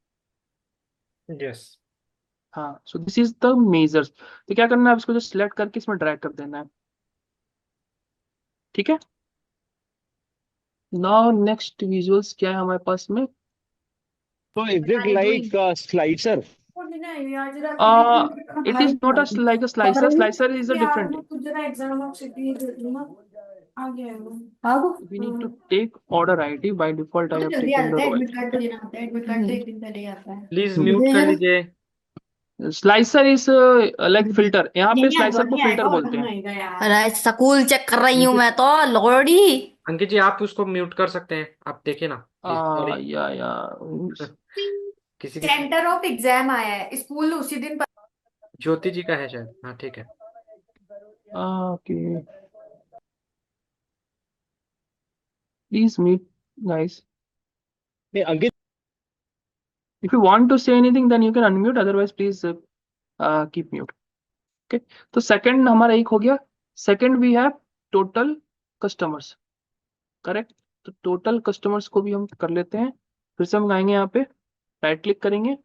यस। हाँ, सो दिस इज द मेजर्स। तो क्या करना है, इसको जो सिलेक्ट करके इसमें ड्रैग कर देना है। ठीक है। नाउ नेक्स्ट विजुअल्स क्या है हमारे पास में। So is it like a slicer? It is not like a slicer. Slicer is a different. We need to take order ID. By default, I have taken the row ID. Please mute कर लीजिए। स्लाइसर इज लाइक फिल्टर, यहाँ पे स्लाइसर को फिल्टर बोलते हैं। अरे स्कूल चेक कर रही हूँ मैं तो लौड़ी। अंकित जी आप उसको म्यूट कर सकते हैं, आप देखिए ना प्लीज। सॉरी। या किसी सेंटर ऑफ एग्जाम आया है स्कूल उसी दिन ज्योति जी का है शायद। हाँ ठीक है। Okay, please mute guys. नहीं अंकित, If you want to say anything, then you can unmute. Otherwise, please keep mute. Okay. तो second हमारा एक हो गया। Second we have total customers. Correct. तो total customers को भी हम कर लेते हैं। फिर से हम आएंगे यहाँ पे, राइट क्लिक करेंगे,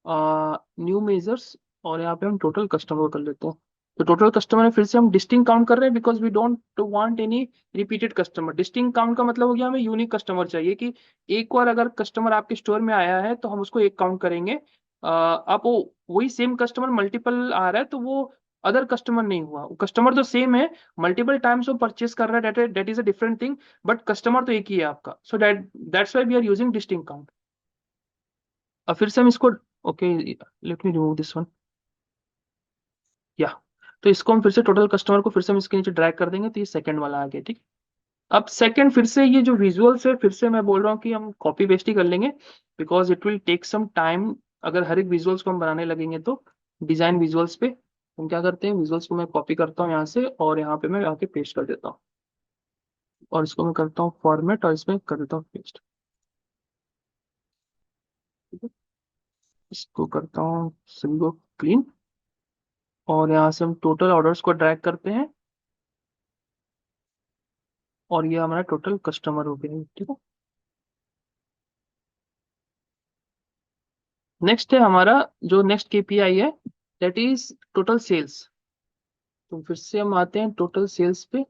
न्यू मेजर्स, और यहाँ पे हम टोटल कस्टमर को कर लेते हैं। तो टोटल कस्टमर में फिर से हम डिस्टिंक्ट काउंट कर रहे हैं because we don't want any repeated customer. Distinct count का मतलब हो गया हमें यूनिक कस्टमर चाहिए कि एक बार अगर कस्टमर आपके स्टोर में आया है तो हम उसको एक काउंट करेंगे। आप वो वही सेम कस्टमर मल्टीपल आ रहा है तो वो अदर कस्टमर नहीं हुआ, कस्टमर तो सेम है, मल्टीपल टाइम्स वो परचेस कर रहा है, that is a different thing, but customer तो एक ही है आपका। So that's why we are using distinct count. अब फिर से हम इसको, okay let me remove this one, yeah, तो इसको हम फिर से टोटल कस्टमर को फिर से हम इसके नीचे ड्रैग कर देंगे तो ये सेकंड वाला आ गया। ठीक। अब सेकंड फिर से ये जो विजुअल्स है फिर से मैं बोल रहा हूँ कि हम कॉपी पेस्ट ही कर लेंगे because it will take some time. अगर हर एक विजुअल्स को हम बनाने लगेंगे तो डिजाइन विजुअल्स पे हम क्या करते हैं, विजुअल्स को मैं कॉपी करता हूँ यहाँ से और यहाँ पे मैं आके पेस्ट कर देता हूँ, और इसको मैं करता हूँ फॉर्मेट और इसमें कर देता हूँ पेस्ट। इसको करता हूँ सिंगल क्लीन, और यहाँ से हम टोटल ऑर्डर्स को ड्रैग करते हैं और ये हमारा टोटल कस्टमर हो गया। ठीक है। नेक्स्ट है हमारा जो नेक्स्ट केपीआई है दैट इज टोटल सेल्स। तो फिर से हम आते हैं टोटल सेल्स पे,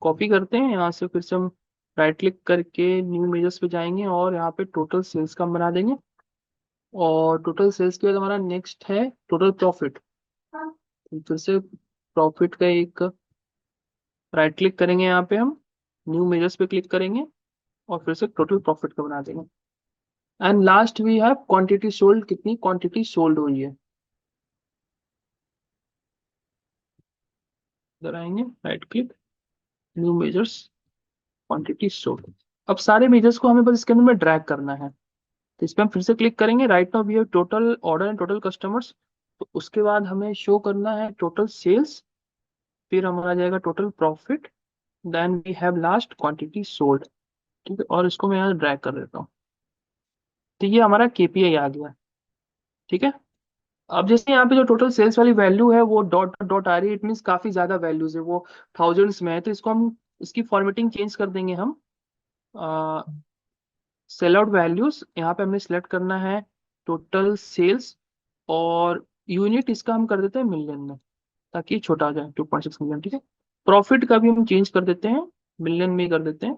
कॉपी करते हैं यहाँ से, फिर से हम राइट क्लिक करके न्यू मेजर्स पे जाएंगे और यहाँ पे टोटल सेल्स का हम बना देंगे। और टोटल सेल्स के बाद हमारा नेक्स्ट है टोटल प्रॉफिट। फिर से प्रॉफिट का एक राइट क्लिक करेंगे, यहाँ पे हम न्यू मेजर्स पे क्लिक करेंगे और फिर से टोटल प्रॉफिट का बना देंगे। And last we have quantity sold, कितनी क्वांटिटी सोल्ड हुई है। इधर आएंगे, right click, new measures, quantity sold. अब सारे मेजर्स को हमें बस इसके अंदर में ड्रैग करना है। तो इस पर हम फिर से क्लिक करेंगे। Right now we have total order and total customers. तो उसके बाद हमें शो करना है टोटल सेल्स, फिर हमारा जाएगा total profit, then we have last quantity sold. ठीक है, और इसको मैं यहाँ ड्रैग कर देता हूँ। तो ये हमारा केपीआई आ गया। ठीक है, अब जैसे यहाँ पे जो टोटल सेल्स वाली वैल्यू है वो डॉट डॉट आ रही है, इट मीन्स काफी ज्यादा वैल्यूज है, वो थाउजेंड्स में है। तो इसको हम, इसकी फॉर्मेटिंग चेंज कर देंगे हम। सेल आउट वैल्यूज, यहाँ पे हमें सिलेक्ट करना है टोटल सेल्स, और यूनिट इसका हम कर देते हैं मिलियन में, ताकि छोटा आ जाए 2.6 मिलियन। ठीक है, प्रॉफिट का भी हम चेंज कर देते हैं, मिलियन में ही कर देते हैं,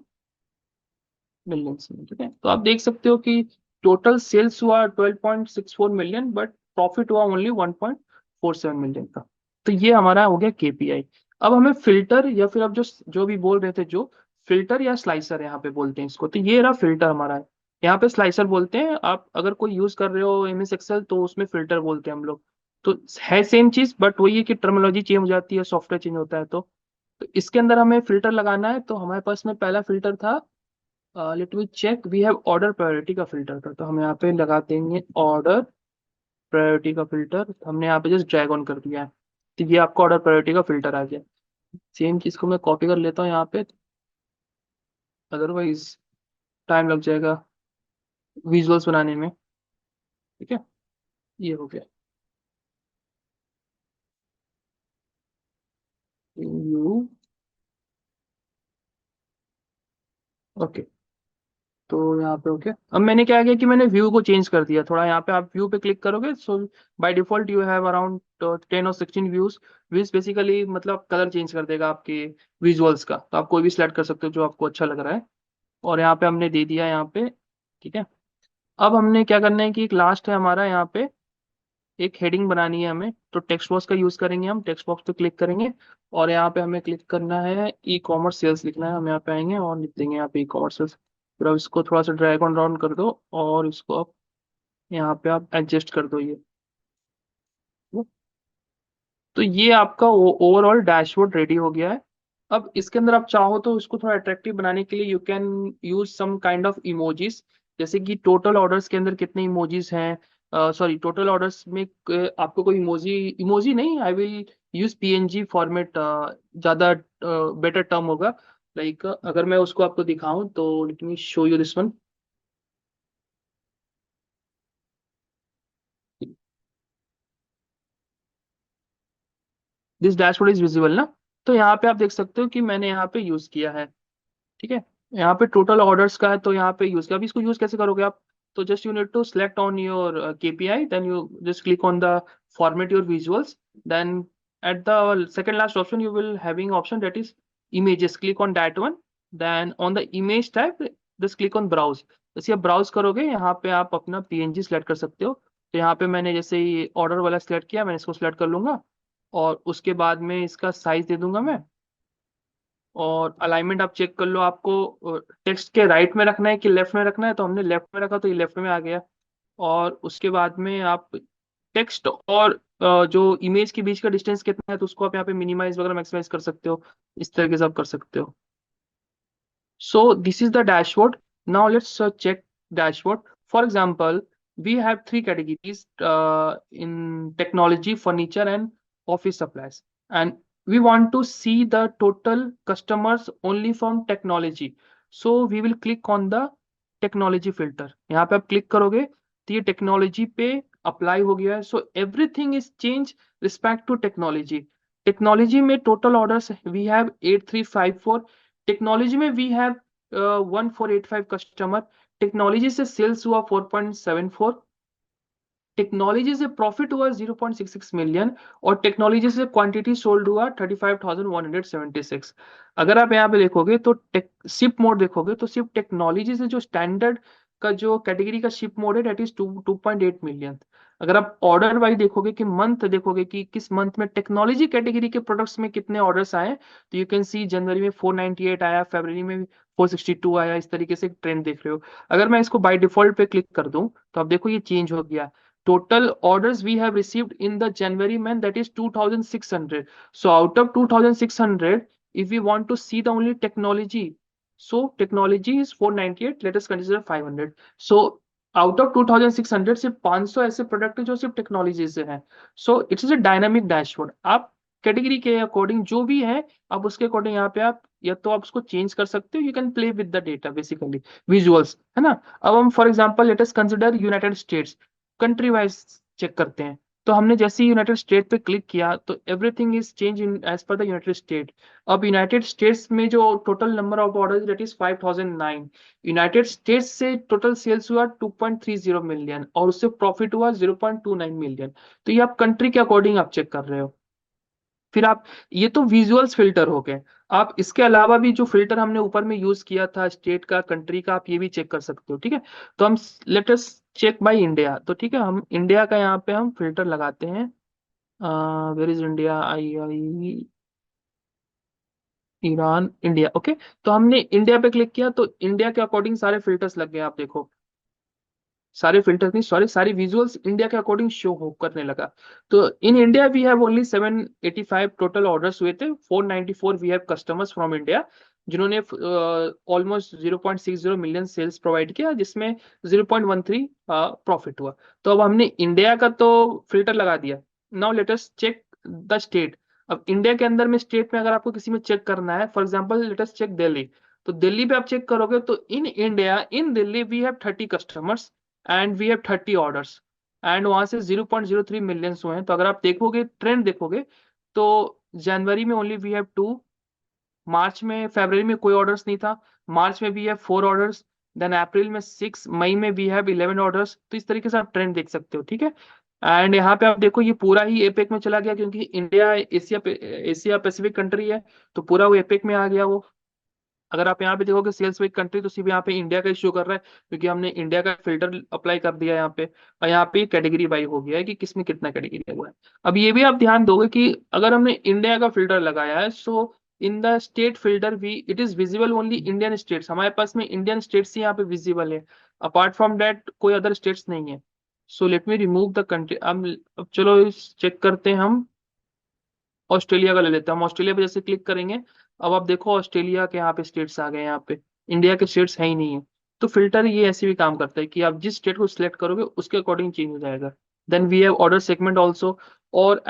मिलियंस में। ठीक है, तो आप देख सकते हो कि टोटल सेल्स हुआ 12.64 मिलियन, बट प्रॉफिट हुआ ओनली 1.47 मिलियन का। तो ये हमारा हो गया केपीआई। अब हमें फिल्टर, या फिर अब जो जो भी बोल रहे थे, जो फिल्टर या स्लाइसर यहाँ पे बोलते हैं इसको, तो ये रहा फिल्टर हमारा है। यहाँ पे स्लाइसर बोलते हैं। आप अगर कोई यूज कर रहे हो एमएस एक्सेल तो उसमें फिल्टर बोलते हैं हम लोग। तो है सेम चीज, बट वही है कि टर्मिनोलॉजी चेंज हो जाती है, सॉफ्टवेयर चेंज होता है। तो इसके अंदर हमें फिल्टर लगाना है। तो हमारे पास में पहला फिल्टर था, let me check, we have order priority का फिल्टर था। तो हम यहाँ पे लगा देंगे ऑर्डर प्रायोरिटी का फिल्टर। हमने यहाँ पे जस्ट ड्रैग ऑन कर दिया है, तो ये आपका ऑर्डर प्रायोरिटी का फिल्टर आ गया। सेम चीज को मैं कॉपी कर लेता हूँ यहाँ पे, अदरवाइज टाइम लग जाएगा विजुअल्स बनाने में। ठीक है, ये हो गया। यू ओके, तो यहाँ पे ओके। अब मैंने क्या किया कि मैंने व्यू को चेंज कर दिया थोड़ा। यहाँ पे आप व्यू पे क्लिक करोगे, so by default you have around 10 और 16 व्यूज। व्यूज बेसिकली मतलब कलर चेंज कर देगा आपके विजुअल्स का। तो आप कोई भी सिलेक्ट कर सकते हो जो आपको अच्छा लग रहा है, और यहाँ पे हमने दे दिया यहाँ पे। ठीक है, अब हमने क्या करना है कि एक लास्ट है हमारा, यहाँ पे एक हेडिंग बनानी है हमें। तो टेक्स्ट बॉक्स का यूज करेंगे हम। टेक्स्ट बॉक्स पे क्लिक करेंगे, और यहाँ पे हमें क्लिक करना है ई कॉमर्स सेल्स लिखना है। हम यहाँ पे आएंगे और लिख देंगे यहाँ पे ई कॉमर्स सेल्स। फिर अब इसको थोड़ा सा ड्रैग ऑन डाउन कर दो, और इसको आप यहाँ पे आप एडजस्ट कर दो ये। तो ये आपका ओवरऑल डैशबोर्ड रेडी हो गया है। अब इसके अंदर आप चाहो तो इसको थोड़ा अट्रैक्टिव बनाने के लिए you can use some kind of emojis. जैसे कि टोटल ऑर्डर्स के अंदर कितने इमोजीज हैं, सॉरी टोटल ऑर्डर्स में आपको कोई इमोजी, इमोजी नहीं, I will use PNG format, ज्यादा बेटर टर्म होगा। लाइक अगर मैं उसको आपको दिखाऊं तो let me show you this one. This dashboard is visible ना। तो यहाँ पे आप देख सकते हो कि मैंने यहाँ पे यूज किया है। ठीक है, यहाँ पे टोटल ऑर्डर्स का है, तो यहाँ पे यूज किया। अभी इसको यूज कैसे करोगे आप, तो just you need to select on your KPI, then you just click on the format your visuals, then at the second last option you will having option that is images, click on that one, then on the image type just click on browse। जैसे आप ब्राउज करोगे यहाँ पे आप अपना पीएनजी सेलेक्ट कर सकते हो। तो यहाँ पे मैंने जैसे ये ऑर्डर वाला सेलेक्ट किया, मैंने इसको सेलेक्ट कर लूंगा, और उसके बाद में इसका साइज दे दूंगा मैं। और अलाइनमेंट आप चेक कर लो, आपको टेक्स्ट के राइट में रखना है कि लेफ्ट में रखना है। तो हमने लेफ्ट में रखा तो ये लेफ्ट में आ गया। और उसके बाद में आप टेक्स्ट और जो इमेज के बीच का डिस्टेंस कितना है, तो उसको आप यहाँ पे मिनिमाइज वगैरह मैक्सिमाइज कर सकते हो। इस तरीके से आप कर सकते हो। So this is the dashboard. Now let's check dashboard. For example, we have three categories in technology, furniture, and office supplies. And we want to see the total customers only from technology. So we will click on the technology filter. यहाँ पे आप क्लिक करोगे तो ये टेक्नोलॉजी पे अप्लाई हो गया है। So everything is change respect to technology. Technology में total orders we have 8354। Technology में वी हैव 1485 कस्टमर। टेक्नोलॉजी से सेल्स हुआ 4.74। टेक्नोलॉजी से प्रॉफिट हुआ 0.66 मिलियन, और टेक्नोलॉजी से क्वांटिटी सोल्ड हुआ 35,176। अगर आप यहाँ पे देखोगे तो शिप मोड देखोगे, तो सिर्फ टेक्नोलॉजी से जो स्टैंडर्ड का जो कैटेगरी का शिप मोड है डेट इज 2.8 मिलियन। अगर आप ऑर्डर वाइज देखोगे कि मंथ देखोगे कि किस मंथ में टेक्नोलॉजी कैटेगरी के प्रोडक्ट्स में कितने ऑर्डर्स आए, तो यू कैन सी जनवरी में 498 आया, फरवरी में 462 आया। इस तरीके से ट्रेंड देख रहे हो। अगर मैं इसको बाय डिफॉल्ट पे क्लिक कर दूं तो आप देखो ये चेंज हो गया। Total orders we have received in the January month, that is 2,600. So out of 2,600, if we want to see the only technology, so technology is 498. Let us consider 500. So out of 2600 सिर्फ 500 ऐसे प्रोडक्ट है जो सिर्फ टेक्नोलॉजी से हैं। So it's a dynamic dashboard. आप कैटेगरी के अकॉर्डिंग जो भी है, आप उसके अकॉर्डिंग यहाँ पे आप या तो आप उसको चेंज कर सकते हो, you can play with the data basically, visuals, है ना। अब हम for example let us consider United States, country wise check करते हैं। तो हमने जैसे ही यूनाइटेड स्टेट पे क्लिक किया तो everything is change in as per the United State. अब यूनाइटेड स्टेट्स में जो total number of order that is 5009, United States से टोटल सेल्स हुआ 2.30 मिलियन और उससे प्रॉफिट हुआ 0.29 मिलियन। तो ये आप कंट्री के अकॉर्डिंग आप चेक कर रहे हो। फिर आप, ये तो विजुअल्स फिल्टर हो गए। आप इसके अलावा भी जो फिल्टर हमने ऊपर में यूज किया था स्टेट का, कंट्री का, आप ये भी चेक कर सकते हो, ठीक है। तो हम let us check by India. तो ठीक है, हम इंडिया का यहाँ पे हम फिल्टर लगाते हैं। Where is India, I I Iran, India, okay. तो हमने इंडिया पे क्लिक किया तो इंडिया के अकॉर्डिंग सारे फिल्टर्स लग गए। आप देखो सारे फिल्टर्स नहीं, सॉरी, सारी विजुअल्स इंडिया के अकॉर्डिंग शो हो करने लगा। तो in India we have only 785 total orders हुए थे, 494 we have customers from India जिन्होंने ऑलमोस्ट 0.60 मिलियन सेल्स प्रोवाइड किया, जिसमें 0.13 प्रॉफिट हुआ। तो अब हमने इंडिया का तो फिल्टर लगा दिया। Now let us check the state. अब इंडिया के अंदर में स्टेट में अगर आपको किसी में चेक करना है, for example let us check Delhi. तो दिल्ली पे आप चेक करोगे तो in India, in Delhi we have 30 customers and we have 30 orders and वहां से 0.03 मिलियंस हुए हैं। तो अगर आप देखोगे ट्रेंड देखोगे तो जनवरी में ओनली वी हैव 2, मार्च में, फरवरी में कोई ऑर्डर्स नहीं था, मार्च में we have 4 orders, then April में 6, मई में वी हैव 11 ऑर्डर्स। तो इस तरीके से आप ट्रेंड देख सकते हो, ठीक है। एंड यहाँ पे आप देखो ये पूरा ही एपेक में चला गया, क्योंकि इंडिया एशिया पैसिफिक कंट्री है तो पूरा वो एपेक में आ गया वो। अगर आप यहाँ पे देखोगे सेल्स बाई कंट्री तो सिर्फ यहाँ पे इंडिया का इश्यू कर रहा है, क्योंकि हमने इंडिया का फिल्टर अप्लाई कर दिया यहाँ पे। और यहाँ पे कैटेगरी वाइज हो गया है कि किसमें कितना कैटेगरी हुआ है। अब ये भी आप ध्यान दोगे कि अगर हमने इंडिया का फिल्टर लगाया है, so in the state filter we it is visible only Indian states. हमारे पास में इंडियन स्टेट्स ही यहाँ पे विजिबल है, अपार्ट फ्रॉम दैट कोई अदर स्टेट्स नहीं है। So let me remove the country. अब चलो चेक करते हैं हम, ऑस्ट्रेलिया का ले लेते हैं हम। ऑस्ट्रेलिया पे जैसे क्लिक करेंगे, अब आप देखो ऑस्ट्रेलिया के यहाँ पे स्टेट्स आ गए, यहाँ पे इंडिया के स्टेट्स है ही नहीं है। तो फिल्टर ये ऐसे भी काम करता है कि आप जिस स्टेट को सिलेक्ट करोगे उसके अकॉर्डिंग चेंज हो जाएगा। Then we have order segment also. और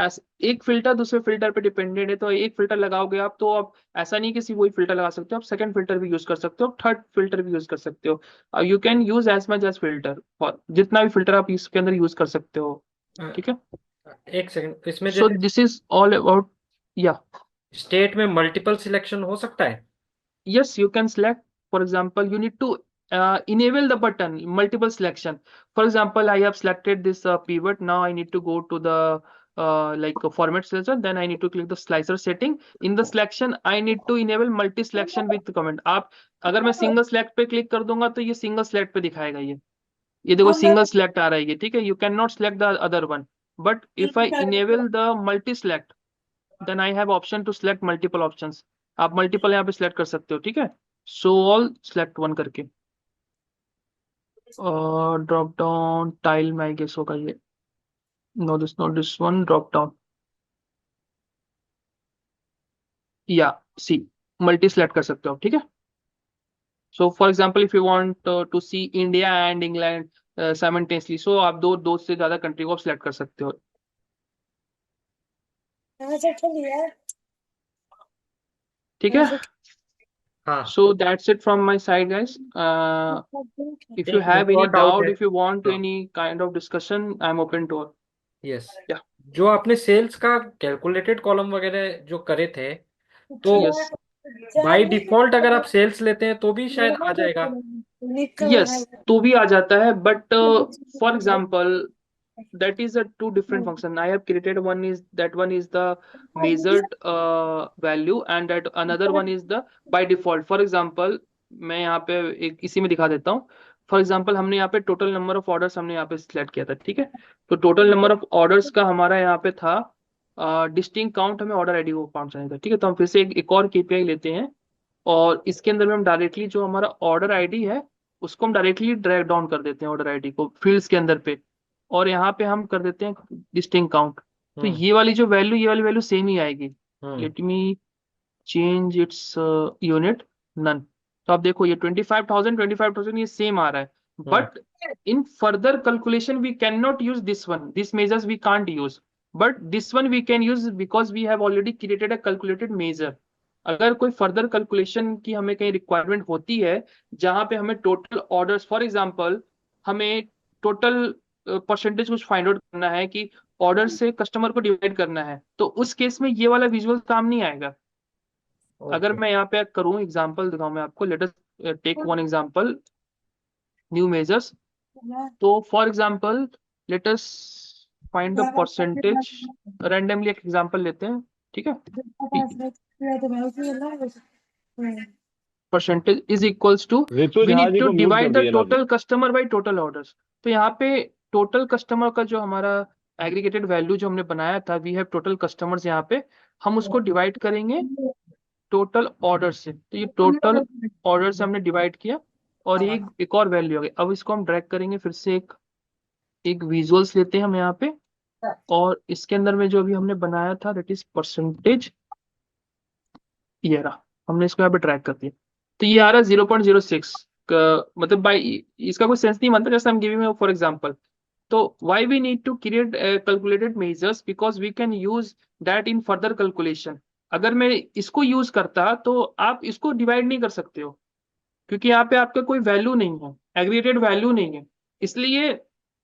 एक फिल्टर दूसरे फिल्टर पे डिपेंडेंट है, तो एक फिल्टर लगाओगे आप तो आप ऐसा नहीं कि सिर्फ वही फिल्टर लगा सकते हो, आप सेकंड फिल्टर भी यूज कर सकते हो, थर्ड फिल्टर भी यूज कर सकते हो। You can use as much as filter, और जितना भी फिल्टर आप इसके अंदर यूज कर सकते हो, ठीक है। एक सेकंड, इसमें सो जैसे दिस इज ऑल अबाउट, या स्टेट में मल्टीपल सिलेक्शन हो सकता है। yes, you can select. For example, you need to enable the button multiple selection. For example, I have selected this pivot. Now I need to go to the like format selection, then I need to click the slicer setting. In the selection I need to enable multi selection with comment. आप अगर मैं सिंगल सेलेक्ट पे क्लिक कर दूंगा तो ये सिंगल सेलेक्ट पे दिखाएगा। ये देखो सिंगल सेलेक्ट आ रहा है ये, ठीक है। You can not select the other one, but if I enable the multi select then I have option to select multiple options. आप मल्टीपल यहाँ पे सिलेक्ट कर सकते हो, ठीक है। सो ऑल सिलेक्ट वन करके, ड्रॉप डाउन टाइल में आई गेस होगा ये, no this not this one, drop down, या सी मल्टी सिलेक्ट कर सकते हो, ठीक है। So for example if you want to see India and England simultaneously, so आप दो से ज्यादा कंट्री को आप सिलेक्ट कर सकते हो, ठीक है। हाँ, So that's it from my side, guys. If you एक have मुझे any और डाउट doubt, है। if you want हाँ, any kind of discussion, I'm open to it. Yes, Yeah. जो आपने सेल्स का कैलकुलेटेड कॉलम वगैरह जो करे थे, तो Yes. बाय डिफॉल्ट अगर आप सेल्स लेते हैं तो भी शायद आ जाएगा। Yes. तो भी आ जाता है, but for example, that is a two different function. I have created one is the measured value and that another one is the by default. For example, मैं यहाँ पे एक इसी में दिखा देता हूँ। फॉर एग्जाम्पल हमने यहाँ पे टोटल नंबर ऑफ ऑर्डर्स हमने यहाँ पे सिलेक्ट किया था, ठीक है। तो टोटल नंबर ऑफ ऑर्डर्स का हमारा यहाँ पे था डिस्टिंक्ट काउंट, हमें ऑर्डर आईडी को काउंट चाहिए था, ठीक है। तो हम फिर से एक और केपीआई लेते हैं और इसके अंदर में हम डायरेक्टली जो हमारा ऑर्डर आईडी है उसको हम डायरेक्टली ड्रैग डाउन कर देते हैं ऑर्डर आईडी को फील्ड्स के अंदर पे, और यहाँ पे हम कर देते हैं डिस्टिंक्ट काउंट। तो ये वाली जो वैल्यू, ये वाली वैल्यू सेम ही आएगी। Let me change its unit, none. तो आप देखो ये 25,000 ये सेम आ रहा है, but in further calculation we cannot use this one. These measures we can't use, but this one we can use because we have already created a calculated measure. अगर कोई फर्दर कैलकुलेशन की हमें कहीं रिक्वायरमेंट होती है जहां पे हमें टोटल ऑर्डर्स, फॉर एग्जांपल हमें टोटल परसेंटेज कुछ फाइंड आउट करना है कि ऑर्डर से कस्टमर को डिवाइड करना है, तो उस केस में ये वाला विजुअल काम नहीं आएगा. अगर Okay. मैं यहाँ पे करूँ एग्जांपल दिखाऊं मैं आपको, let us take one example, new measures. तो for example let us find the percentage, randomly एक एग्जांपल लेते हैं, ठीक है. परसेंटेज इज इक्वल्स टू ऋतु वी झा नीड जी टू को म्यूट कर डिवाइड द दिया ना अभी। Total customer by total orders. तो यहाँ पे टोटल कस्टमर का जो हमारा एग्रीगेटेड वैल्यू जो हमने बनाया था, वी हैव टोटल कस्टमर्स, यहाँ पे हम उसको डिवाइड करेंगे टोटल ऑर्डर से. तो ये टोटल ऑर्डर से हमने डिवाइड किया और ये एक और वैल्यू आ गई. अब इसको हम ड्रैग करेंगे फिर से, एक विजुअल्स लेते हैं हम यहाँ पे, और इसके अंदर में जो अभी हमने बनाया था दैट इज परसेंटेज, ये रहा, हमने इसको यहाँ पे ट्रैक कर दिया. तो ये आ रहा है 0.06 मतलब बाई, इसका कोई सेंस नहीं बनता. जैसे हम गिविंग फॉर एग्जांपल, तो why we need to create calculated measures, because we can use that in further calculation. अगर मैं इसको यूज करता तो आप इसको डिवाइड नहीं कर सकते हो, क्योंकि यहाँ पे आपका कोई वैल्यू नहीं है, एग्रीगेटेड वैल्यू नहीं है. इसलिए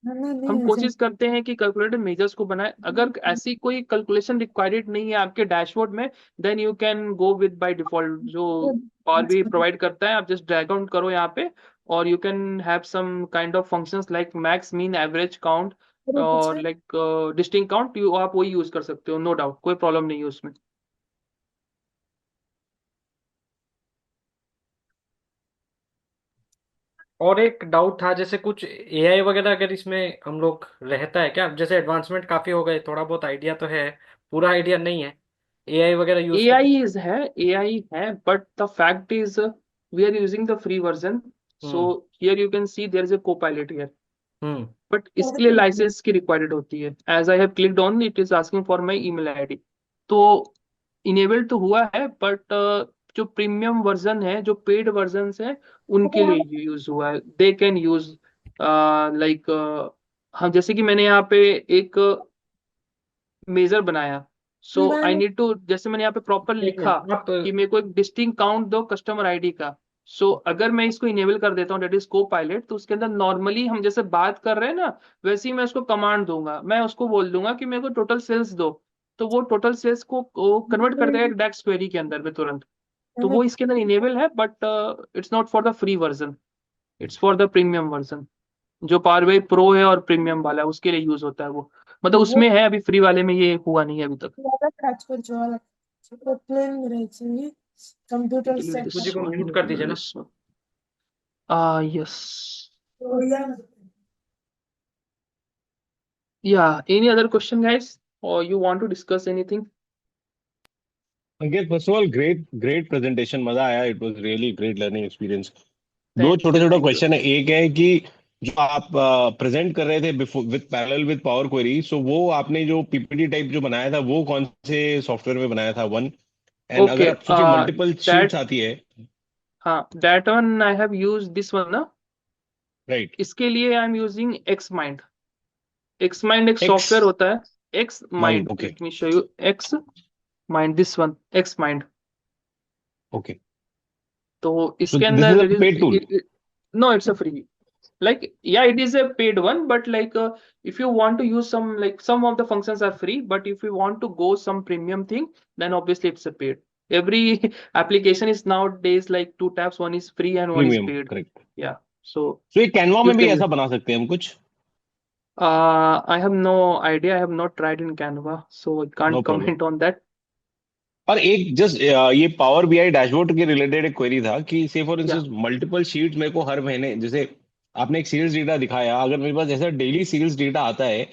हम कोशिश करते हैं कि कैलकुलेटेड मेजर्स को बनाए. अगर ऐसी कोई कैलकुलेशन रिक्वायर्ड नहीं है आपके डैशबोर्ड में, then you can go with by default जो पावर भी प्रोवाइड करता है. आप जस्ट ड्रैग आउट करो यहाँ पे, और you can have some kind of functions like max, mean, average, count और लाइक डिस्टिंक्ट काउंट. आप वही यूज कर सकते हो, नो डाउट, कोई प्रॉब्लम नहीं है उसमें. और एक डाउट था, जैसे कुछ एआई वगैरह अगर इसमें हम लोग रहता है क्या? जैसे एडवांसमेंट काफी हो गए, थोड़ा बहुत आइडिया तो है, पूरा आइडिया नहीं है. एआई वगैरह यूज कर. AI है, but the fact is we are using the free version. So here you can see there is a copilot here, hmm. but इसके लिए लाइसेंस की रिक्वायर्ड होती है. As I have clicked on it is asking for my email ID. तो इनेबल तो हुआ है, बट जो प्रीमियम वर्जन है, जो पेड वर्जन है, उनके लिए यूज हुआ है. दे कैन यूज लाइक, हम जैसे कि मैंने यहाँ पे एक मेजर बनाया, सो आई नीड टू, जैसे मैंने यहाँ पे प्रॉपर लिखा आप कि मेरे को एक डिस्टिंक्ट काउंट दो कस्टमर आईडी का. सो अगर मैं इसको इनेबल कर देता हूँ दैट इज को पायलट, तो उसके अंदर नॉर्मली हम जैसे बात कर रहे हैं ना, वैसे ही मैं उसको कमांड दूंगा. मैं उसको बोल दूंगा कि मेरे को टोटल सेल्स दो, तो वो टोटल सेल्स को कन्वर्ट कर देगा एक डैक्स क्वेरी के अंदर में तुरंत. तो वो इसके अंदर इनेबल है, but it's not for the free version, it's for the premium version. जो पावर BI प्रो है और प्रीमियम वाला है उसके लिए यूज होता है वो, मतलब उसमें है, अभी फ्री वाले में ये हुआ नहीं है अभी तक. मुझे को म्यूट कर दीजिए ना. Yes. Yeah, any other question, guys, or you want to discuss anything? Ankit, first of all, great presentation. मजा आया. It was really great learning experience. दो छोटे छोटे क्वेश्चन है. एक है कि जो आप प्रेजेंट कर रहे थे before with parallel with power query, so वो आपने जो पीपीटी टाइप जो बनाया था वो कौन से सॉफ्टवेयर में बनाया था? वन. एंड अगर आप सोचिए मल्टीपल शीट्स आती है. हाँ, that one I have used this one ना. राइट. इसके लिए I am using XMind. XMind एक सॉफ्टवेयर होता है, XMind. Okay. Let me show you XMind, this one, XMind. Okay. तो So इसके this अंदर is a paid tool. No, it's a free. Like, yeah, it is a paid one, but like if you want to use some, like some of the functions are free, but if you want to go some premium thing, then obviously it's a paid. Every application is nowadays like two tabs, one is free and one Premium, is paid. correct. Yeah. So ये कैनवा में you भी can ऐसा बना सकते हैं हम कुछ? I have no idea. I have not tried in Canva, so I can't No problem. comment on that. और एक जस्ट ये पावर बीआई डैशबोर्ड के रिलेटेड एक क्वेरी था कि से फॉर इंस्टेंस मल्टीपल शीट्स मेरे को हर महीने, जैसे आपने एक सेल्स डेटा दिखाया, अगर मेरे पास जैसा डेली सेल्स डेटा आता है,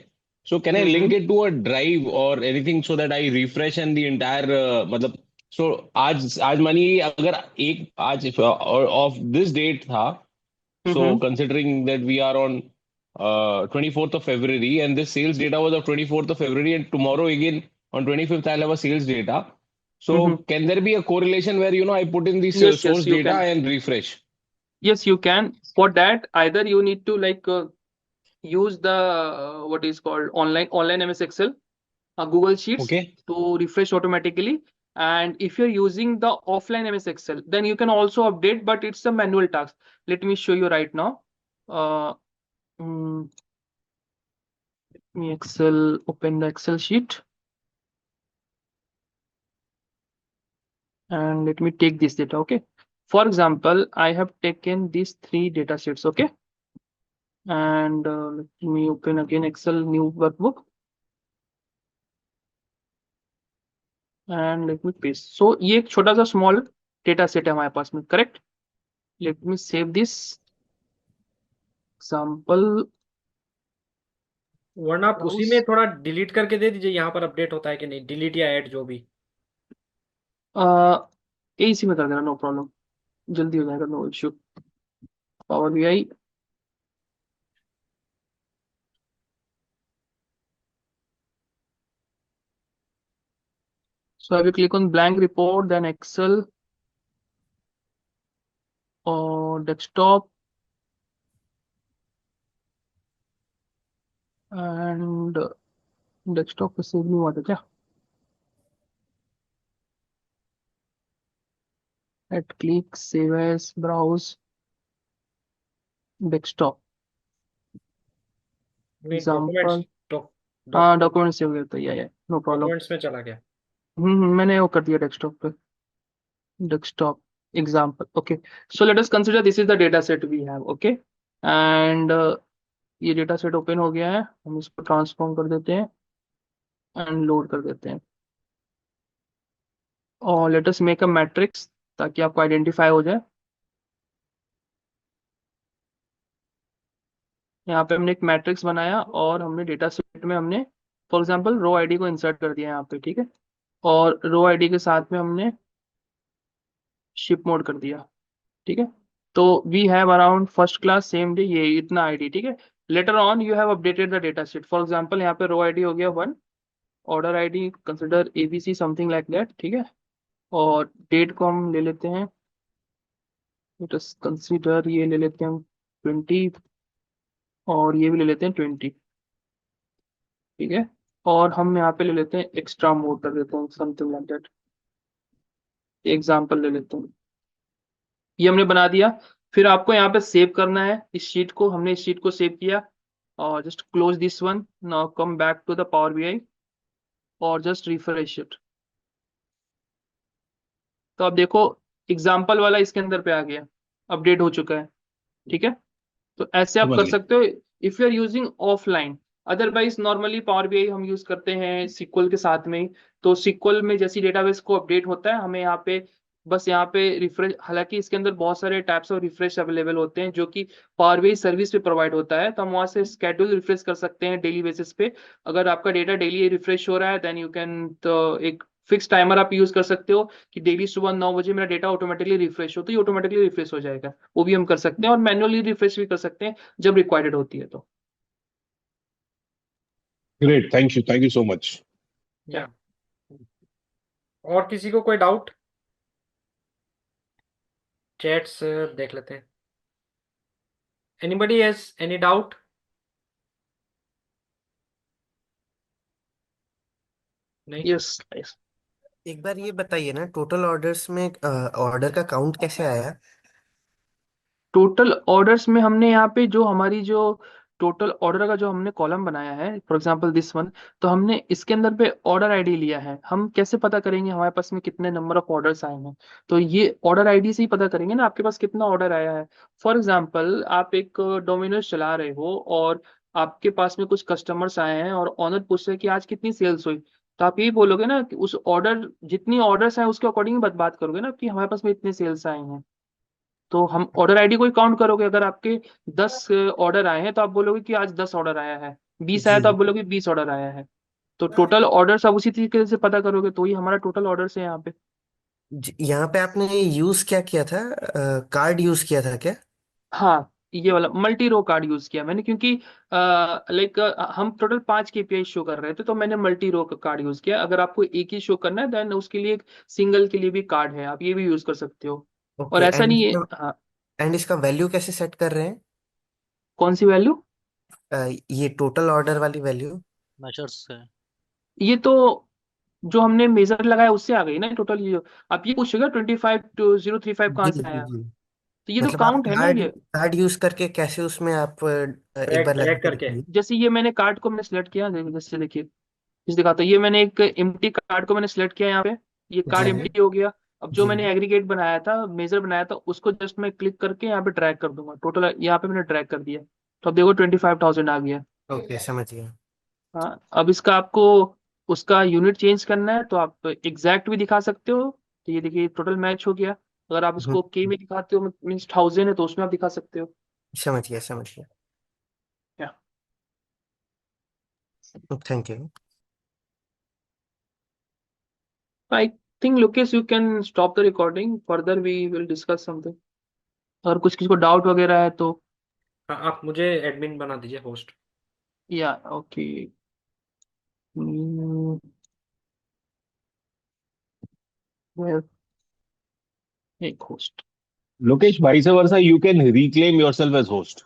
so can I link it to a drive और anything so that I refresh and the entire, मतलब सो आज मानिए अगर एक आज ऑफ दिस डेट था, so considering that we are on 24th of February and this sales data was of 24th of February and tomorrow again on 25th I'll have a sales data. So can there be a correlation where I put in the Yes, source you data can. and refresh? Yes, you can. For that, either you need to use the what is called online MS Excel, Google Sheets okay to refresh automatically. And if you're using the offline MS Excel, then you can also update, but it's a manual task. Let me show you right now. Uh, mm, Let me open the Excel sheet, and let me take this data. Okay. For example, I have taken these 3 data sets. Okay. And let me open again Excel new workbook, and let me paste. So ये एक छोटा सा small data set है हमारे पास में, correct? Let me save this example. वरना आप उसी में थोड़ा डिलीट करके दे दीजिए, यहाँ पर अपडेट होता है कि नहीं, डिलीट या ऐड जो भी। इसी में कर देना, नो प्रॉब्लम, जल्दी हो जाएगा, no issue. Power BI, so I will click on blank report, then Excel or desktop, and desktop पे सेव नहीं हुआ था क्या? At click, save as, browse, desktop, example. हाँ, डॉक्यूमेंट सेव करता है, या नो प्रॉब्लम, डॉक्यूमेंट्स में चला गया। मैंने वो कर दिया डेस्कटॉप पे, desktop example. Okay, so let us consider this is the data set we have. Okay, and ये डेटा सेट ओपन हो गया है, हम इसको ट्रांसफॉर्म कर देते हैं एंड लोड कर देते हैं, और let us make a matrix ताकि आपको आइडेंटिफाई हो जाए। यहाँ पे हमने एक मैट्रिक्स बनाया और हमने डेटा सेट में हमने फॉर एग्जांपल रो आईडी को इंसर्ट कर दिया यहाँ पे, ठीक है, और रो आईडी के साथ में हमने शिप मोड कर दिया, ठीक है। तो we have around first class same day, ये इतना आईडी, ठीक है। Later on you have updated the data set, for example यहाँ पे रो आईडी हो गया 1, order ID consider ABC something like that, ठीक है, और डेट को हम ले लेते हैं, लेट अस कंसीडर ये ले लेते हैं 20, और ये भी ले लेते हैं 20, ठीक है, और हम यहाँ पे ले लेते हैं एक्स्ट्रा मोड कर देते हैं समथिंग लाइक दैट, एग्जाम्पल ले लेते हैं, ये हमने बना दिया। फिर आपको यहाँ पे सेव करना है इस शीट को, हमने इस शीट को सेव किया, और just close this one, now come back to the power BI और जस्ट रिफ्रेश इट। तो आप देखो एग्जाम्पल वाला इसके अंदर पे आ गया, अपडेट हो चुका है, ठीक है। तो ऐसे आप समझ कर गया। सकते हो if you are using offline. Otherwise normally power BI हम यूज करते हैं सिक्वल के साथ में ही, तो सिक्वल में जैसी डेटाबेस को अपडेट होता है हमें यहाँ पे बस यहाँ पे रिफ्रेश, हालांकि इसके अंदर बहुत सारे टाइप्स ऑफ रिफ्रेश अवेलेबल होते हैं जो कि पावर BI सर्विस पे प्रोवाइड होता है, तो हम वहाँ से स्केड्यूल रिफ्रेश कर सकते हैं डेली बेसिस पे। अगर आपका डेटा डेली रिफ्रेश हो रहा है देन यू कैन, तो एक फिक्स टाइमर आप यूज कर सकते हो कि डेली सुबह 9 बजे मेरा डेटा ऑटोमेटिकली रिफ्रेश हो, तो ये ऑटोमेटिकली रिफ्रेश हो जाएगा, वो भी हम कर सकते हैं, और मैन्युअली रिफ्रेश भी कर सकते हैं जब रिक्वायर्ड होती है तो। Great, thank you so much. या और किसी को कोई डाउट? चैट्स देख लेते हैं। Anybody has any doubt? नहीं? यस, एक बार ये बताइए ना, टोटल ऑर्डर्स में ऑर्डर का काउंट कैसे आया? टोटल ऑर्डर्स में हमने यहाँ पे जो हमारी जो टोटल ऑर्डर का जो हमने कॉलम बनाया है, फॉर एग्जांपल दिस वन, तो हमने इसके अंदर पे ऑर्डर आईडी लिया है। हम कैसे पता करेंगे हमारे पास में कितने नंबर ऑफ ऑर्डर्स आए हैं? तो ये ऑर्डर आईडी से ही पता करेंगे ना आपके पास कितना ऑर्डर आया है। फॉर एग्जाम्पल आप एक डोमिनोज चला रहे हो और आपके पास में कुछ कस्टमर्स आए हैं और ऑनर पूछ रहे हैं कि आज कितनी सेल्स हुई, तो आप यही बोलोगे ना कि उस ऑर्डर जितनी ऑर्डर्स आए उसके अकॉर्डिंग बात करोगे ना कि हमारे पास में इतने सेल्स आए हैं। तो हम ऑर्डर आईडी को ही काउंट करोगे, अगर आपके 10 ऑर्डर आए हैं तो आप बोलोगे कि आज 10 ऑर्डर आया है, 20 आया जी तो आप बोलोगे 20 ऑर्डर आया है। तो टोटल ऑर्डर्स आप उसी तरीके से पता करोगे, तो ये हमारा टोटल ऑर्डर्स है यहाँ पे। यहाँ पे आपने यूज क्या किया था? कार्ड यूज किया था क्या? हाँ, ये वाला मल्टी रो कार्ड यूज किया मैंने, क्योंकि हम टोटल 5 KPI शो कर रहे थे, तो मैंने मल्टी रो कार्ड यूज किया। अगर आपको एक ही शो करना है देन उसके लिए एक सिंगल के लिए भी कार्ड है, आप ये भी यूज कर सकते हो। और ओके, ऐसा एंड नहीं है, हाँ एंड इसका वैल्यू कैसे सेट कर रहे हैं? कौन सी वैल्यू? ये टोटल ऑर्डर वाली वैल्यू। मेजर्स है। ये तो जो हमने मेजर लगाया उससे आ गई ना टोटल। ये आप ये पूछेगा 25,035 कहाँ जी से जी आया? जी। तो ये तो मतलब आप काउंट है ना कार्ड ये। कार्ड यूज करके कैसे उसमें आप एक ड्रैग बार लगा ड्रैग के करके। दिखाइए। जैसे ये मैंने कार्ड को मैंने सिलेक्ट किया, जैसे देखिए इस दिखाता है, ये मैंने एक एम्प्टी कार्ड को मैंने सिलेक्ट किया यहाँ पे, ये कार्ड जी एम्प्टी हो गया। अब जो जी। मैंने एग्रीगेट बनाया था, मेजर बनाया था, उसको जस्ट मैं क्लिक करके यहाँ पे ड्रैग कर दूंगा, टोटल यहाँ पे मैंने ड्रैग कर दिया। तो अब देखो 25,000 आ गया। ओके, समझ गया। हाँ, अब इसका आपको उसका यूनिट चेंज करना है तो आप एग्जैक्ट भी दिखा सकते हो। तो ये देखिए टोटल मैच हो गया। अगर आप हम्म, इसको के में दिखाते हो, मीन्स 1000 है, तो उसमें आप दिखा सकते हो। समझ गया समझ गया। क्या? Thank you. I think Lokesh you can stop the recording, further we will discuss something. अगर कुछ किसी को डाउट वगैरह है तो। हाँ, आप मुझे एडमिन बना दीजिए, होस्ट। या ओके। एक host. Lokesh, vice versa you can reclaim yourself as host.